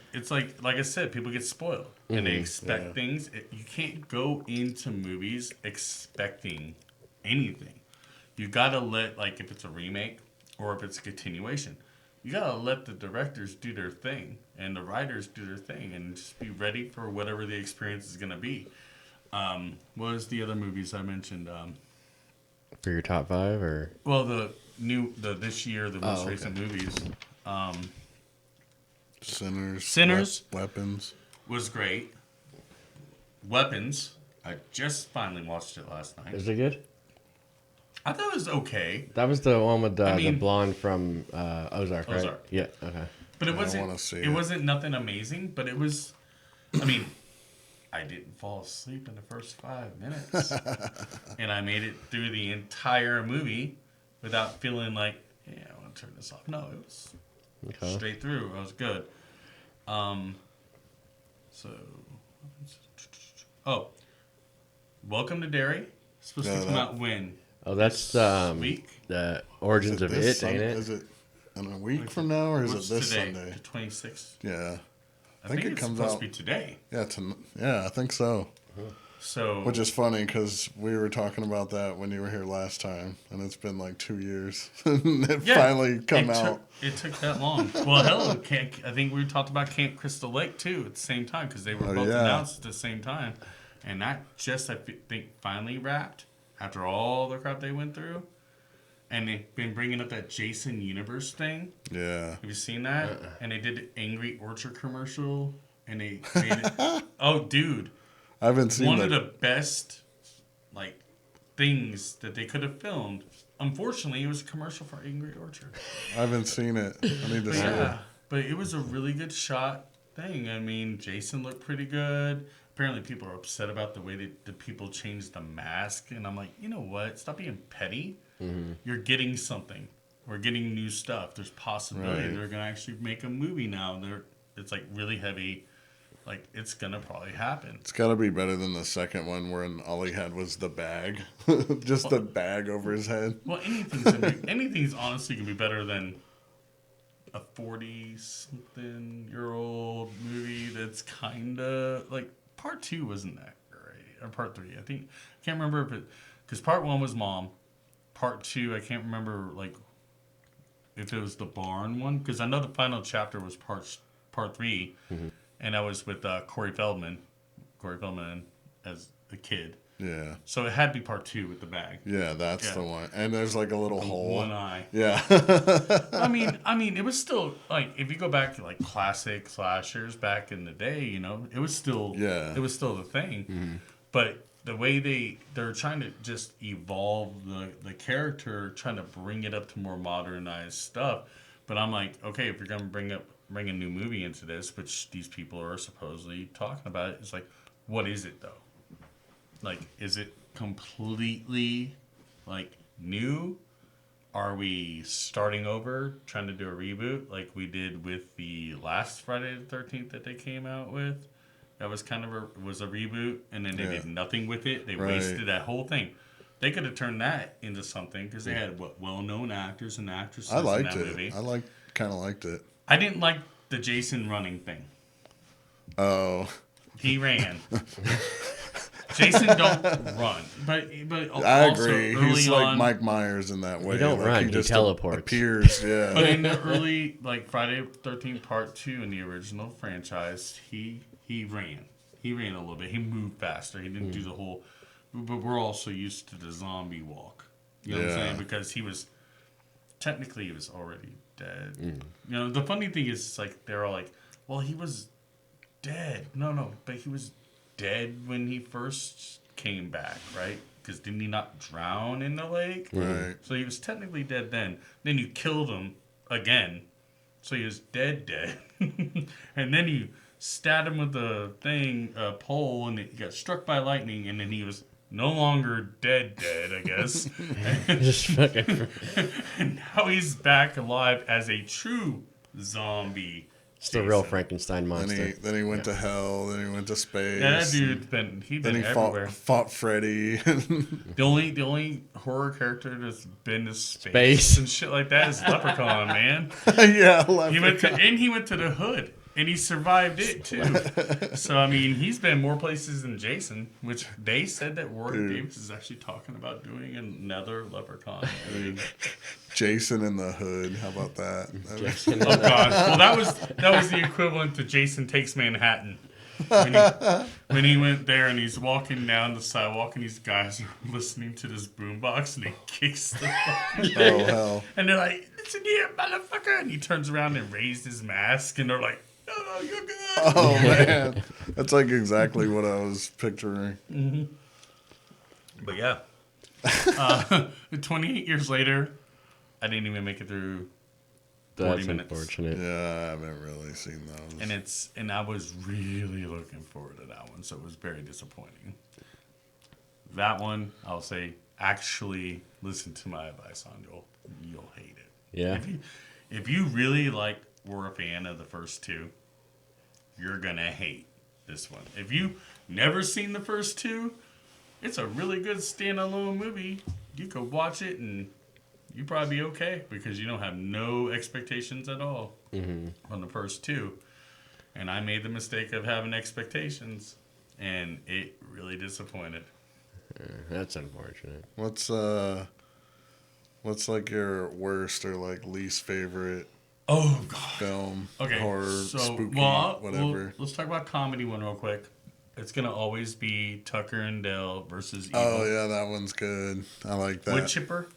it's like I said, people get spoiled and they expect things. You can't go into movies expecting anything. You gotta let, like, if it's a remake or if it's a continuation, you gotta let the directors do their thing and the writers do their thing and just be ready for whatever the experience is gonna be. What was the other movies I mentioned? For your top 5 or? Well, this year, the most recent movies. Sinners. Weapons. Was great. Weapons. I just finally watched it last night. Is it good? I thought it was okay. That was the one with the blonde from Ozark, right? Ozark. Yeah. Okay. But it I wasn't. wanna see It wasn't nothing amazing, but it was. I mean, I didn't fall asleep in the first 5 minutes, and I made it through the entire movie without feeling like, yeah, I want to turn this off. No, it was straight through. It was good. Welcome to Derry. It's supposed to come out when? Oh, that's week? the Origins of It, ain't it? Is it in a week from now, or is it this today? Sunday? The 26th. Yeah. I think it comes out to be today. Yeah, I think so. So, Which is funny because we were talking about that when you were here last time, and it's been like 2 years. It finally come out. It took that long. Well, hell, I think we talked about Camp Crystal Lake too at the same time because they were both announced at the same time, and that just I think finally wrapped after all the crap they went through. And they've been bringing up that Jason Universe thing. Yeah. Have you seen that? And they did the Angry Orchard commercial, and they made it. Oh, dude. I haven't seen one of the best things that they could have filmed. Unfortunately, it was a commercial for Angry Orchard. I haven't seen it. I need to see it. But it was a really good shot thing. I mean, Jason looked pretty good. Apparently, people are upset about the way that the people changed the mask, and I'm like, you know what? Stop being petty. you're getting something. We're getting new stuff. There's possibility Right. they're gonna actually make a movie now. It's like really heavy. Like it's gonna probably happen. It's got to be better than the second one where all he had was the bag. Just the bag over his head. Well, anything's honestly gonna be better than a 40-something-year-old movie that's kind of like part 2 wasn't that great, or part 3. I can't remember because part 1 was Mom, part 2 I can't remember like if it was the barn one, because I know the final chapter was part 3, and I was with Corey Feldman as a kid. Yeah. So it had to be part 2 with the bag. Yeah, that's the one. And there's like a little hole. One eye. Yeah. I mean, it was still like if you go back to like classic slashers back in the day, you know, it was still the thing. But the way they're trying to just evolve the character, trying to bring it up to more modernized stuff. But I'm like, okay, if you're gonna bring a new movie into this, which these people are supposedly talking about, it's like, what is it though? Like, is it completely, like, new? Are we starting over, trying to do a reboot like we did with the last Friday the 13th that they came out with? That was kind of was a reboot, and then they did nothing with it. They wasted that whole thing. They could have turned that into something because they had well-known actors and actresses I liked in that it. movie. I kind of liked it. I didn't like the Jason running thing. Oh. He ran. Jason don't run, but I also agree. Early He's on, like Mike Myers in that way. He don't run. He just teleports. Appears. Yeah. But in the early, like Friday the 13th Part 2 in the original franchise, he ran. He ran a little bit. He moved faster. He didn't do the whole. But we're also used to the zombie walk. You know what I'm saying? Because he was already dead. You know, the funny thing is, like they're all like, "Well, he was dead." No, but he was dead when he first came back, right? Because didn't he not drown in the lake? Right. So he was technically dead then. Then you killed him again, so he was dead, and then you stabbed him with the pole, and he got struck by lightning, and then he was no longer dead, I guess. Just fucking. And now he's back alive as a true zombie. It's the real Frankenstein monster. Then he went to hell. Then he went to space. Yeah, that dude's been everywhere. Fought Freddy. The only horror character that's been to space and shit like that is Leprechaun, man. Yeah, Leprechaun. He went to the hood. And he survived it, too. So, I mean, he's been more places than Jason, which they said that Warren Davis is actually talking about doing another Leprechaun movie. Jason in the Hood. How about that? Oh, gosh. Well, that was the equivalent to Jason Takes Manhattan. When he went there and he's walking down the sidewalk and these guys are listening to this boombox and he kicks the Oh, hell. And they're like, "Listen here, motherfucker." And he turns around and raises his mask and they're like, "Oh, you're good." Oh, man. That's like exactly what I was picturing. But yeah. 28 years later, I didn't even make it through 40 That's minutes. unfortunate. Yeah, I haven't really seen those. And I was really looking forward to that one, so it was very disappointing. That one, I'll say, actually listen to my advice on. You'll hate it. Yeah. If you really were a fan of the first two, you're gonna hate this one. If you never seen the first two, it's a really good standalone movie. You could watch it and you'd probably be okay because you don't have no expectations at all on the first two. And I made the mistake of having expectations, and it really disappointed. That's unfortunate. What's like your worst or least favorite Oh, God. film? Okay, Horror, so, spooky, whatever. Let's talk about comedy one real quick. It's going to always be Tucker and Dale versus Evil. Oh, yeah, that one's good. I like that. Wood chipper.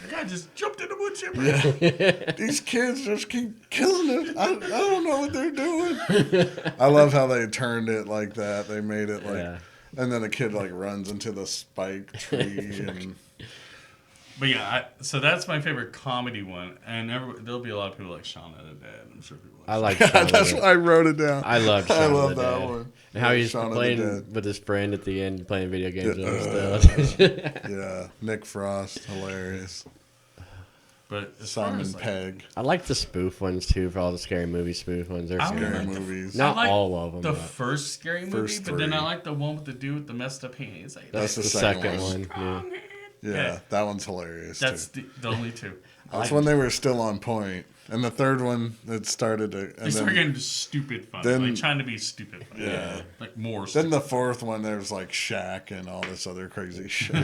The guy just jumped in the wood chipper. Yeah. These kids just keep killing it. I don't know what they're doing. I love how they turned it like that. They made it and then a kid runs into the spike tree and But yeah, so that's my favorite comedy one, and there'll be a lot of people like Shaun of the Dead. I'm sure people. I like Yeah, Shaun of that's the why Dead. I wrote it down. I love Shaun I of love the that Dead. one. And how he's Shaun of the playing Dead. with his friend at the end, playing video games and stuff. Yeah, Nick Frost, hilarious. But as far Simon as, like, Pegg, I like the spoof ones too, for all the scary movie spoof ones. They're I good. scary like the- movies. Not I like all of them. the but first scary movie, First but then I three. like the one with the dude with the messed up hands. Like, That's the the second one. one. Yeah. Yeah, that one's hilarious That's too. the only two. That's when they were still on point. And the third one, it started to. They And started then, getting stupid funny, then- like trying to be stupid funny. Yeah. Like more then stupid. the fourth one, there was like Shaq and all this other crazy shit.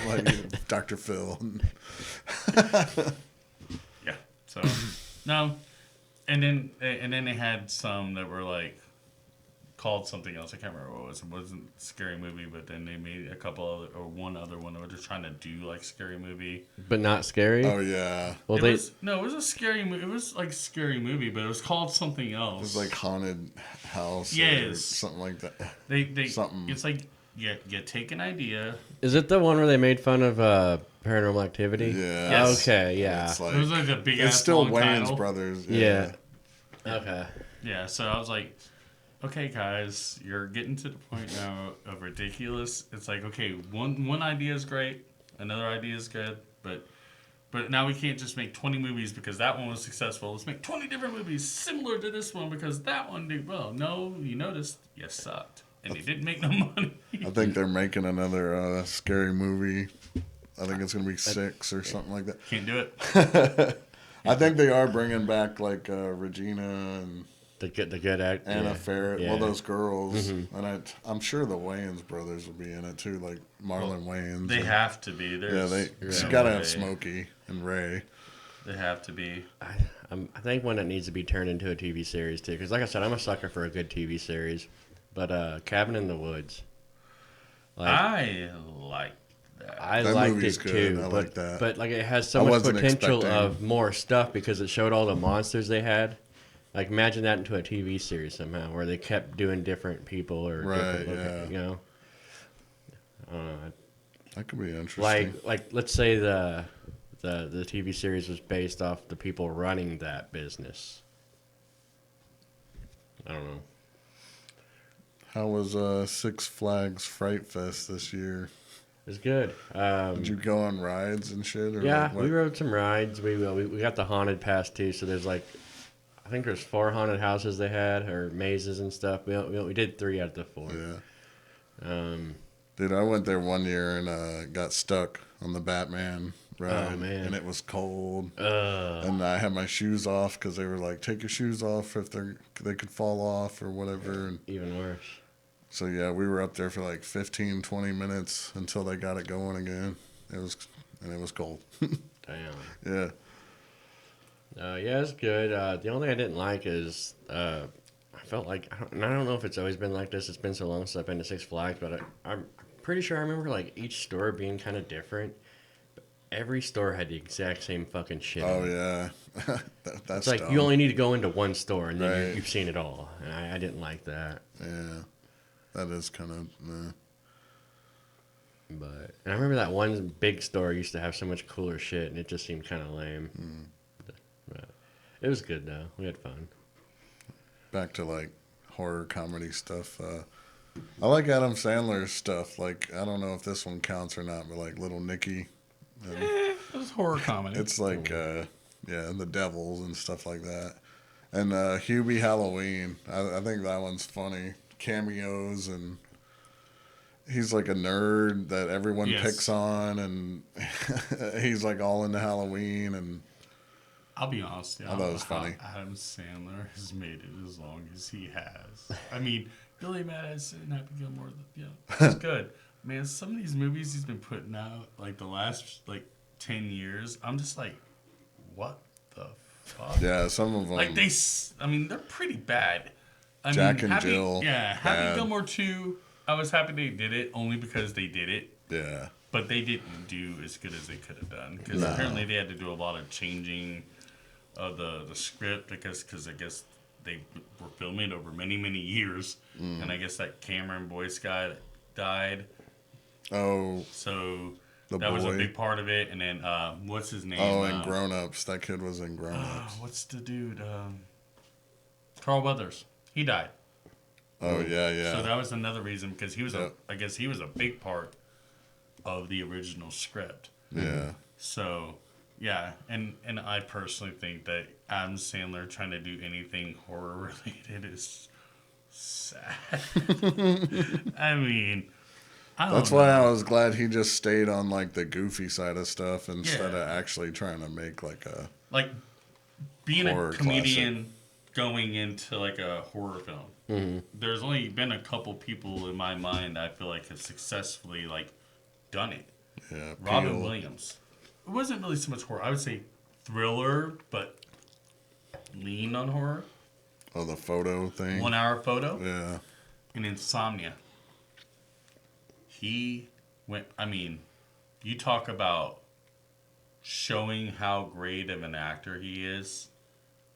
like Dr. Phil. Yeah. So no, and then they had some that were like called something else. I can't remember what it was. It wasn't a scary movie, but then they made a couple other or one other one that were just trying to do like scary movie. But not scary. Oh, yeah. Well, It they was a scary movie. It was like scary movie, but it was called something else. It was like Haunted House or Yes. something like that. they something. It's like you take an idea. is it the one where they made fun of Paranormal Activity? Yeah. Yes. Okay. Yeah. It's like, It was like a big it's ass still long Wayans title. Brothers. Yeah. Okay. Yeah, so I was like, okay, guys, you're getting to the point now of ridiculous. It's like, okay, one idea is great, another idea is good, but now we can't just make 20 movies because that one was successful. Let's make 20 different movies similar to this one because that one did well. No, you noticed, you sucked, and you didn't make no money. I think they're making another scary movie. I think it's going to be 6 or something like that. Can't do it. I think they are bringing back like Regina and The good act. Anna yeah. Faris. Yeah. Well, those girls. And I'm sure the Wayans brothers will be in it too, like Marlon Wayans. They and- have to be. Yeah, There's you no got to way. have Smokey and Ray. They have to be. I think one that needs to be turned into a TV series too, because like I said, I'm a sucker for a good TV series. But Cabin in the Woods. I like that. I That liked movie's it good. too, I but, like that. but like it has so I much wasn't potential expecting- of more stuff because it showed all the monsters they had. Like imagine that into a TV series somehow, where they kept doing different people or Right, different, yeah. you know. That could be interesting. Like let's say the TV series was based off the people running that business. I don't know. How was Six Flags Fright Fest this year? It was good. Did you go on rides and shit? Or Yeah, like what? we rode some rides. We got the haunted pass too. So there's like, I think there's 4 haunted houses they had or mazes and stuff. We did 3 out of the 4. Yeah. Dude, I went there one year and got stuck on the Batman ride. Oh, man. And it was cold. Ugh. And I had my shoes off because they were like, take your shoes off if they could fall off or whatever. And Even worse. so, yeah, we were up there for like 15, 20 minutes until they got it going again. It was cold. Damn. Yeah. Yeah, it's good. The only thing I didn't like is I felt like, and I don't know if it's always been like this. It's been so long since I've been to Six Flags, but I'm pretty sure I remember like each store being kind of different. But every store had the exact same fucking shit. Oh, in it. yeah. That's It's like dumb. you only need to go into one store and then Right. you've seen it all, and I didn't like that. Yeah. That is kind of, But and I remember that one big store used to have so much cooler shit, and it just seemed kind of lame. But it was good though. We had fun. back to like horror comedy stuff. I like Adam Sandler's stuff. Like, I don't know if this one counts or not, but like Little Nicky. And It was horror comedy. it's like, yeah, the Devils and stuff like that. And Hubie Halloween. I think that one's funny. Cameos, and he's like a nerd that everyone Yes. picks on, and he's like all into Halloween. And I'll be honest. I thought it was funny. Adam Sandler has made it as long as he has. I mean, Billy Madison and Happy Gilmore, it's good. Man, some of these movies he's been putting out, like the last 10 years, I'm just like, what the fuck? yeah, some of them. Like they're pretty bad. I Jack mean, and Happy, Jill, yeah, bad. Happy Gilmore 2. I was happy they did it only because they did it. Yeah. But they didn't do as good as they could have done because No. apparently they had to do a lot of changing of the script because I guess they were filming over many years, and I guess that Cameron Boyce guy died. Oh, So That was a boy. big part of it. And then, what's his name? Oh, and Grown Ups. That kid was in Grown Ups. What's the dude? Carl Weathers. He died. Oh, yeah. So that was another reason because he was Yep. I guess he was a big part of the original script. Yeah. So, yeah, and I personally think that Adam Sandler trying to do anything horror related is sad. I mean, I don't That's know. why I was glad he just stayed on like the goofy side of stuff instead Yeah. of actually trying to make like a Like being horror a comedian going into like a horror film. There's only been a couple people in my mind I feel like have successfully like done it. yeah. Robin Peel. Williams. It wasn't really so much horror. I would say thriller, but lean on horror. Oh, the photo thing. 1 hour photo. Yeah. And Insomnia. He went, I mean, you talk about showing how great of an actor he is.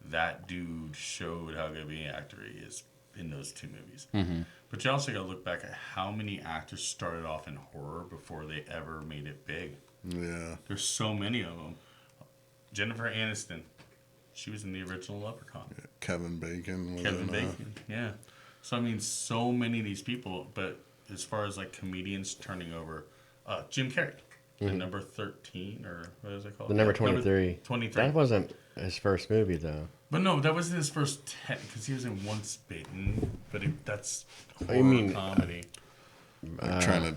That dude showed how good of an actor he is in those two movies. But you also got to look back at how many actors started off in horror before they ever made it big. Yeah. There's so many of them. Jennifer Aniston, she was in the original Leprechaun. Kevin Bacon. Was Kevin in, Bacon, yeah. So I mean, so many of these people. But as far as like comedians turning over, Jim Carrey, the number 13 or what is it called? The number 23. 23. That wasn't his first movie, though. But no, that wasn't his first 10 because he was in Once Bitten. But that's horror You mean, comedy. like, trying to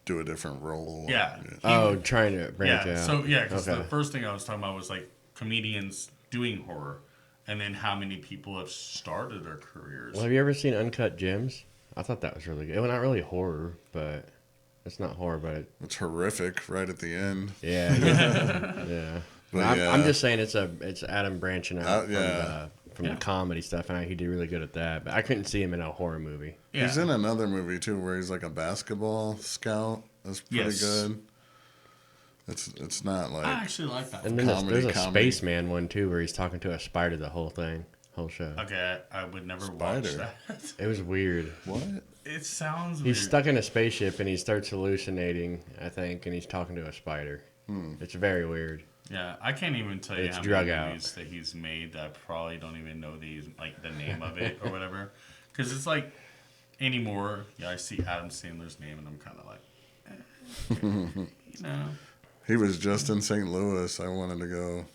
do a different role. Yeah. Oh, trying to branch Yeah. out. So yeah, because Okay. the first thing I was talking about was like comedians doing horror, and then how many people have started their careers. Well, have you ever seen Uncut Gems? I thought that was really good. Well, not really horror, but it's not horror, but It's horrific right at the end. yeah, yeah. But I'm, yeah. I'm just saying it's Adam branching out yeah. from the comedy stuff, and he did really good at that. But I couldn't see him in a horror movie. Yeah. He's in another movie too where he's like a basketball scout. That's pretty Yes. good. It's not like I actually like that. And then there's a comedy. spaceman one too, where he's talking to a spider the whole show. Okay, I would never watch Spider. that. It was weird. what? It sounds He's weird. stuck in a spaceship and he starts hallucinating, I think, and he's talking to a spider. It's very weird. Yeah, I can't even tell you It's how drug many out. movies that he's made that I probably don't even know like the name of it or whatever. Because it's like anymore, yeah, I see Adam Sandler's name and I'm kind of like, you know. He was just in St. Louis. I wanted to go.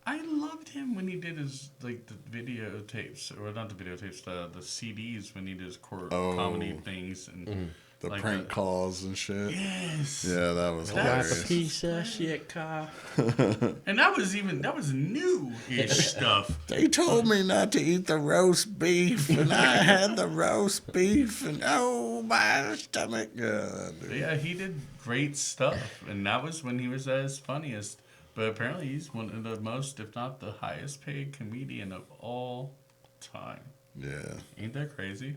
I loved him when he did his like the videotapes, or not the videotapes, the CDs when he did his comedy things and The like prank calls and shit. Yes. Yeah, that was That's- hilarious. piece of shit car. And that was new-ish stuff. They told me not to eat the roast beef, and I had the roast beef, and oh, my stomach. Yeah, that dude. Yeah, he did great stuff, and that was when he was at his funniest. But apparently, he's one of the most, if not the highest-paid comedian of all time. Yeah. Ain't that crazy?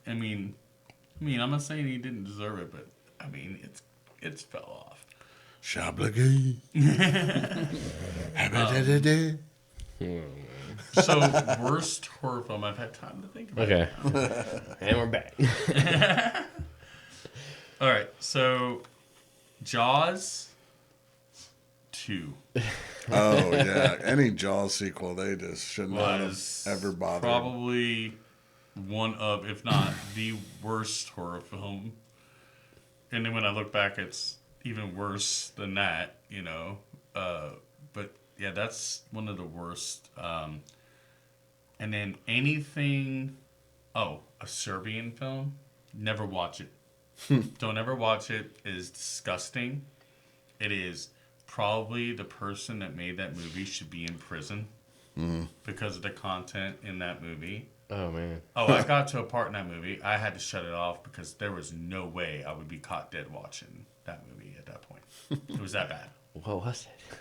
I mean, I'm not saying he didn't deserve it, but I mean, it's fell off. Shablagay. Habadadada. So, worst horror film I've had time to think about. Okay. And we're back. All right, so Jaws 2 Oh, yeah. Any Jaws sequel, they just should not have was ever bothered. probably one of, if not the worst horror film. And then when I look back, it's even worse than that, you know. But yeah, that's one of the worst. And then anything, a Serbian film, never watch it. Don't ever watch it. It is disgusting. It is probably the person that made that movie should be in prison because of the content in that movie. Oh, man. Oh, I got to a part in that movie. I had to shut it off because there was no way I would be caught dead watching that movie at that point. It was that bad. What was it?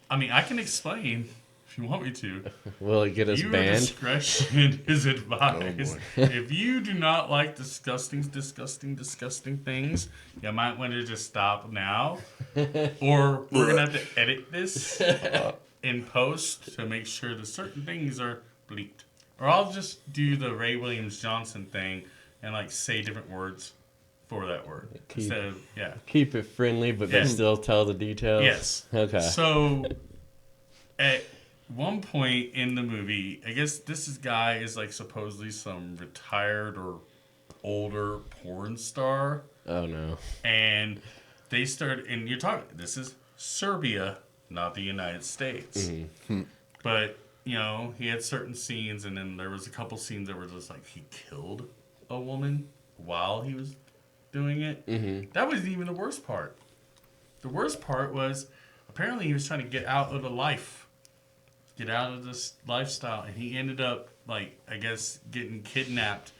I mean, I can explain if you want me to. Will it get us Viewer banned? discretion is advised. Oh, If you do not like disgusting things, you might want to just stop now. Or we're going to have to edit this in post to make sure that certain things are bleeped. Or I'll just do the Ray Williams Johnson thing and like say different words. for that word. Keep- Instead of, Keep it friendly, but Yeah. they still tell the details. Yes. Okay. So, at one point in the movie, I guess guy is like supposedly some retired or older porn star, Oh no. and they start. And you're talking. This is Serbia, not the United States. But he had certain scenes, and then there was a couple scenes that were just like he killed a woman while he was doing it. That wasn't even the worst part. The worst part was apparently he was trying to get out of the life, get out of this lifestyle, and he ended up like I guess getting kidnapped.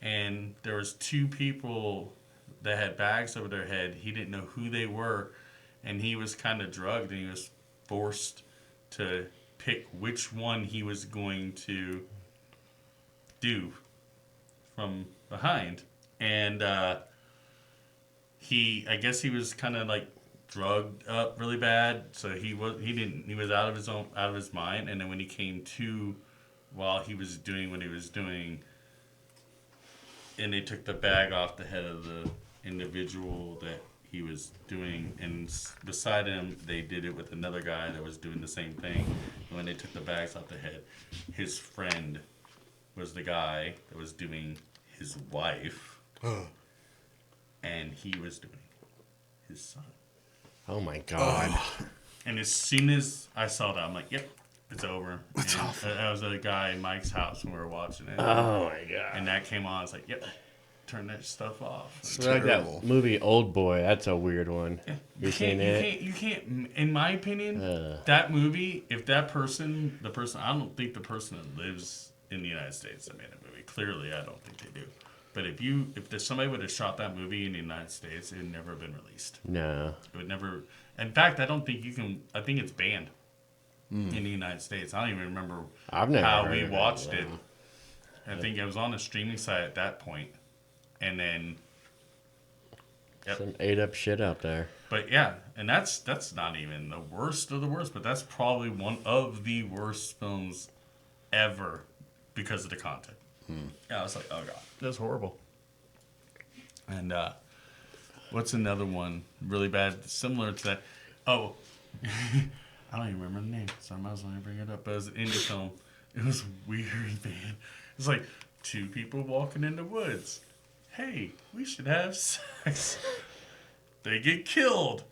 And there was 2 people that had bags over their head. He didn't know who they were, and he was kind of drugged, and he was forced to pick which one he was going to do from behind. And I guess he was kind of like drugged up really bad, so he was out of his mind. And then when he came to, while he was doing what he was doing, and they took the bag off the head of the individual that he was doing, and beside him they did it with another guy that was doing the same thing. And when they took the bags off the head, his friend was the guy that was doing his wife, and he was doing his son. Oh my god. And as soon as I saw that, I'm like, yep, it's over. It's and awful. I was at a guy in Mike's house when we were watching it. Oh my god. And that came on. I was like, yep, turn that stuff off. It's Like terrible. that movie Old Boy. That's a weird one. You seen it? You can't, in my opinion, that movie, if the person, I don't think the person that lives in the United States that made that movie, clearly I don't think they do. But if somebody would have shot that movie in the United States, it would never have been released. No. It would never, in fact, I don't think you can, I think it's banned in the United States. I don't even remember I've never how heard we of watched it. it. I think it was on a streaming site at that point. And then, Some ate up shit out there. but yeah, and that's not even the worst of the worst, but that's probably one of the worst films ever because of the content. Yeah, I was like, oh god, that's horrible. And what's another one really bad, similar to that? Oh, I don't even remember the name, so I might as well bring it up. But it was an indie film. It was weird, man. It's like 2 people walking in the woods. Hey, we should have sex. They get killed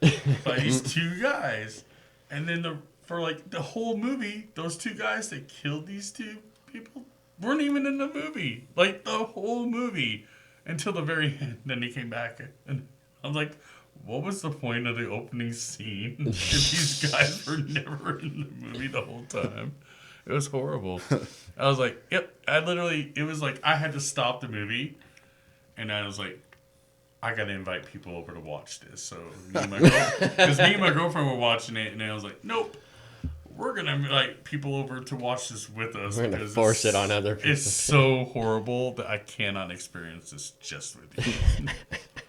by these 2 guys. And then for the whole movie, those 2 guys that killed these 2 people weren't even in the movie. Like the whole movie. Until the very end. Then they came back. And I was like, what was the point of the opening scene if these guys were never in the movie the whole time? It was horrible. I was like, yep. It was like I had to stop the movie. And I was like, I got to invite people over to watch this. So me and my girlfriend were watching it. And then I was like, nope. We're going to invite people over to watch this with us. We're going to because force it on other people. It's so horrible that I cannot experience this just with you.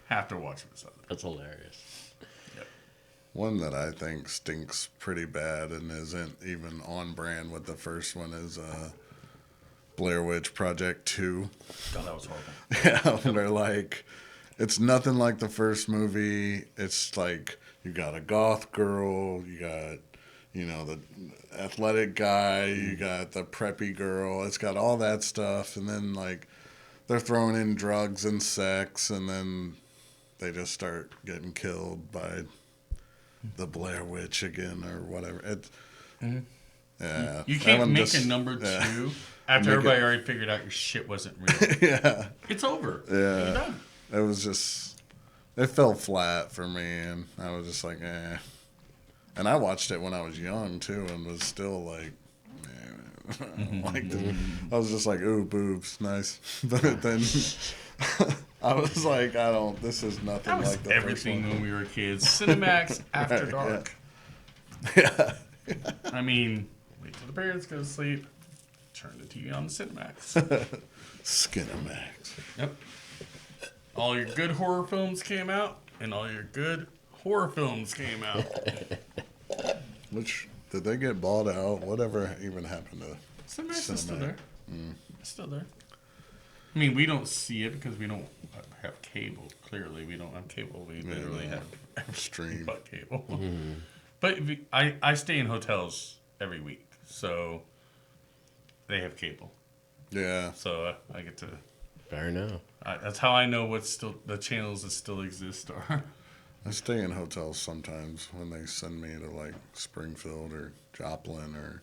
Have to watch it with others. That's hilarious. One that I think stinks pretty bad and isn't even on brand with the first one is Blair Witch Project 2. God, that was horrible. Yeah, they're like, it's nothing like the first movie. It's like you got a goth girl, you got, the athletic guy, you got the preppy girl. It's got all that stuff, and then they're throwing in drugs and sex, and then they just start getting killed by the Blair Witch again or whatever. Yeah, You can't make a number 2 after everybody already figured out your shit wasn't real. Yeah, It's over. yeah. You're done. It was just, it fell flat for me, and I was just like, eh. And I watched it when I was young too, and was still like, I was just like, ooh, boobs, nice. But then I was like, this is nothing That was like the everything first when we were kids. Cinemax After Right, Dark. Yeah. I mean, wait till the parents go to sleep. Turn the TV on the Cinemax. Skinamax. Yep. All your good horror films came out, and all your good horror films came out. Which, did they get bought out? Whatever even happened to Cinemax is still there. It's still there. I mean, we don't see it because we don't have cable. Clearly, we don't have cable. We literally have Stream. but cable. But I stay in hotels every week, so they have cable. Yeah. So I get to. Fair enough. That's how I know what's still the channels that still exist are. I stay in hotels sometimes when they send me to like Springfield or Joplin or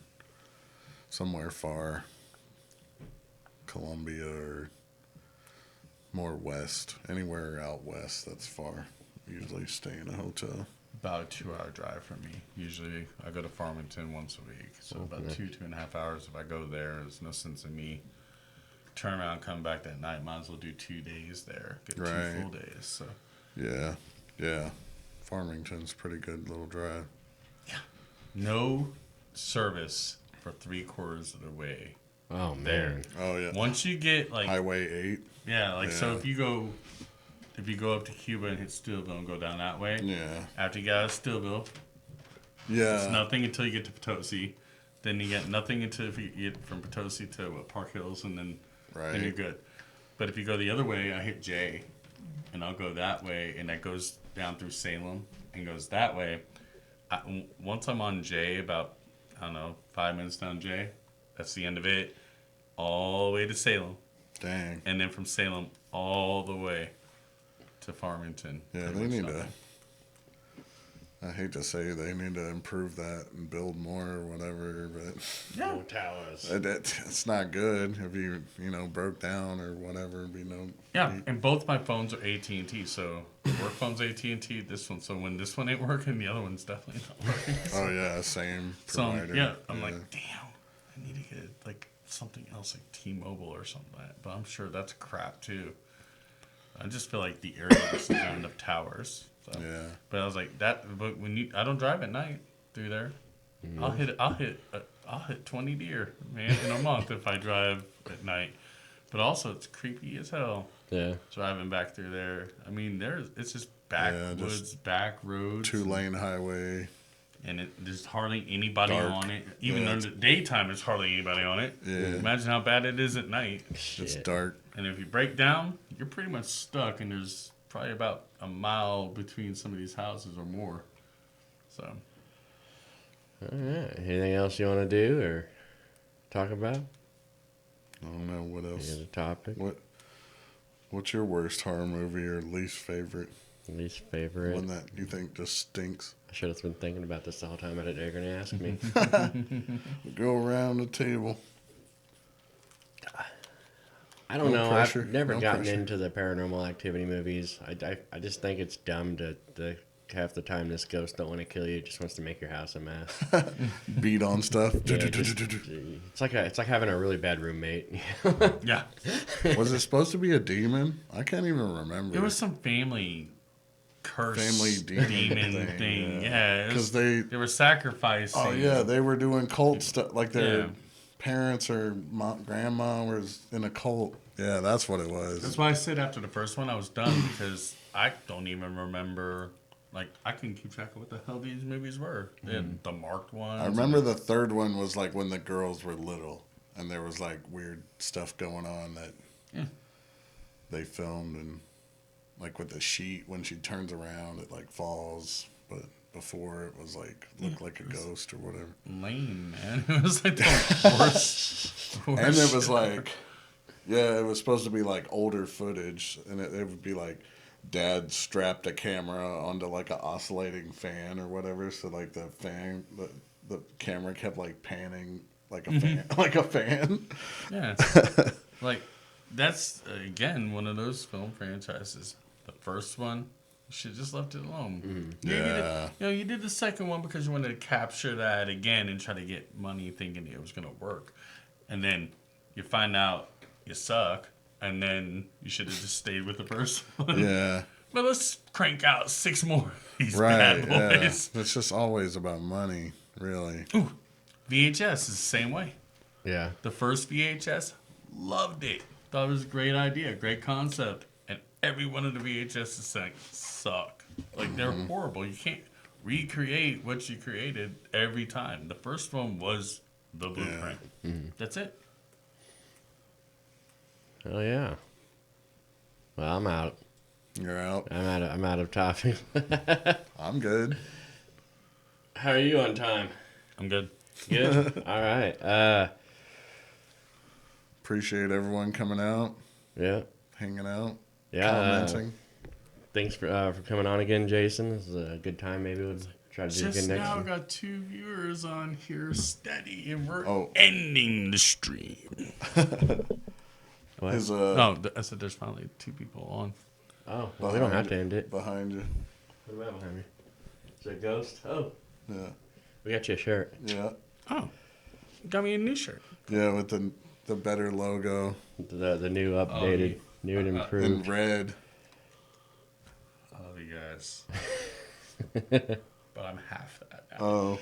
somewhere far, Columbia or more west, anywhere out west that's far. Usually stay in a hotel. About a 2-hour drive for me. Usually I go to Farmington once a week, so about Okay. 2.5 hours. If I go there, there's no sense in me turn around, come back that night. Might as well do 2 days there, get Right. 2 full days. So Yeah, yeah. Farmington's pretty good little drive. no service for 3/4 of the way Oh man. there. Oh yeah. Once you get like Highway 8. yeah, like so Yeah. if you go up to Cuba and hit Steelville and go down that way, Yeah. after you get out of Steelville, it's Yeah. nothing until you get to Potosi. Then you get nothing until if you get from Potosi to Park Hills, and then you're Right. good. But if you go the other way, I hit J, and I'll go that way, and that goes down through Salem and goes that way. Once I'm on J, about I don't know 5 minutes down J, that's the end of it, all the way to Salem, Dang. and then from Salem all the way to Farmington. Yeah, Pretty they much need nothing. to. I hate to say they need to improve that and build more or whatever, but No towers. it's not good if you broke down or whatever. Yeah, and both my phones are AT&T, so work phone's AT&T, this one. So when this one ain't working, the other one's definitely not working. Oh yeah, same So provider. I'm like, damn, I need to get like something else like T-Mobile or something like that. But I'm sure that's crap too. I just feel like the area doesn't have enough towers. So. Yeah. But I was like that. But I don't drive at night through there. I'll hit 20 deer, man, in a month if I drive at night. But also it's creepy as hell Yeah. driving back through there. I mean, it's just backwoods, just back roads. 2-lane highway. And there's hardly anybody Dark. on it. Even Yeah, in the daytime, there's hardly anybody on it. Yeah. Imagine how bad it is at night. It's Shit. dark. And if you break down, you're pretty much stuck. And there's probably about a mile between some of these houses or more. So, All right. Anything else you want to do or talk about? I don't know what Any else. other topic? What's your worst horror movie or least favorite? Least favorite? One that you think just stinks? I should have been thinking about this the whole time. I didn't know you were going to ask me. Go around the table. I don't No know. pressure, I've never no gotten pressure. into the paranormal activity movies. I just think it's dumb to half the time this ghost don't want to kill you. It just wants to make your house a mess. Beat on stuff. Yeah, it's like having a really bad roommate. yeah. Was it supposed to be a demon? I can't even remember. There was some family curse. Family demon thing. thing, Yeah. it was- because they were sacrificing. oh yeah, they were doing cult stuff. Like their Yeah. parents or grandma was in a cult. Yeah, that's what it was. That's why I said after the first one I was done because I don't even remember. Like I can keep track of what the hell these movies were. And the marked ones. I remember the third one was like when the girls were little, and there was like weird stuff going on that they filmed, and like with the sheet when she turns around, it like falls. But before it was like looked like a ghost or whatever. Lame, man. It was like the worst. And it was like, yeah, it was supposed to be like older footage, and it would be like dad strapped a camera onto like an oscillating fan or whatever, so like the fan, the camera kept like panning like a fan, like a fan. Yeah. Like, that's, again, one of those film franchises. The first one, you should have just left it alone. Yeah. You did the second one because you wanted to capture that again and try to get money thinking it was going to work. And then you find out you suck, and then you should have just stayed with the first one. Yeah. But let's crank out 6 more of these Right. bad Yeah. boys. It's just always about money, really. Ooh, VHS is the same way. Yeah. The first VHS, loved it. Thought it was a great idea, great concept. And every one of the VHSs suck. Like, they're horrible. You can't recreate what you created every time. The first one was the blueprint. That's it. Oh yeah. Well, I'm out. You're out. I'm out of topic. I'm good. How are you on time? I'm good. Good. All right. Appreciate everyone coming out, Yeah. hanging out, Yeah. commenting. Thanks for coming on again, Jason. This is a good time. Maybe we'll try to do it Just again next now time. got 2 viewers on here steady, and we're Oh. ending the stream. What? His No, I said there's finally 2 people on. Oh, well, we don't have to end it. behind you. What about behind me? Is it a ghost? Oh, Yeah, we got you a shirt. yeah, Oh, got me a new shirt. yeah. With the better logo The new updated, new and in improved. red. I love you guys. But I'm half that now. Oh,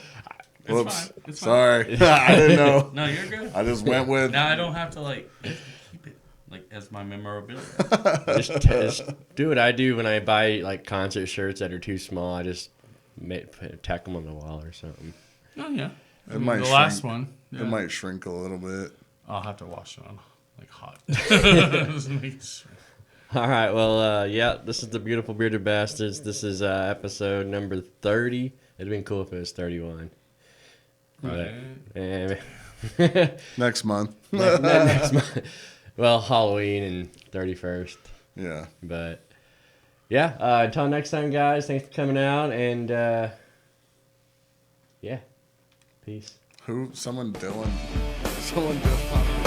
It's whoops. fine. It's fine. Sorry, I didn't know. No, you're good. I just went with. Now I don't have to keep it as my memorabilia. just do what I do when I buy like concert shirts that are too small. I just tack them on the wall or something. Oh yeah. It might the shrink. last one. Yeah. It might shrink a little bit. I'll have to wash it on hot. Just make it shrink. All right. Well, yeah. This is the Beautiful Bearded Bastards. This is episode number 30. It'd been cool if it was 31. But, Next month. next month. Well, Halloween and 31st. Yeah. But yeah. Until next time, guys. Thanks for coming out, and yeah. Peace. Who? Someone Dylan. Someone just popped in.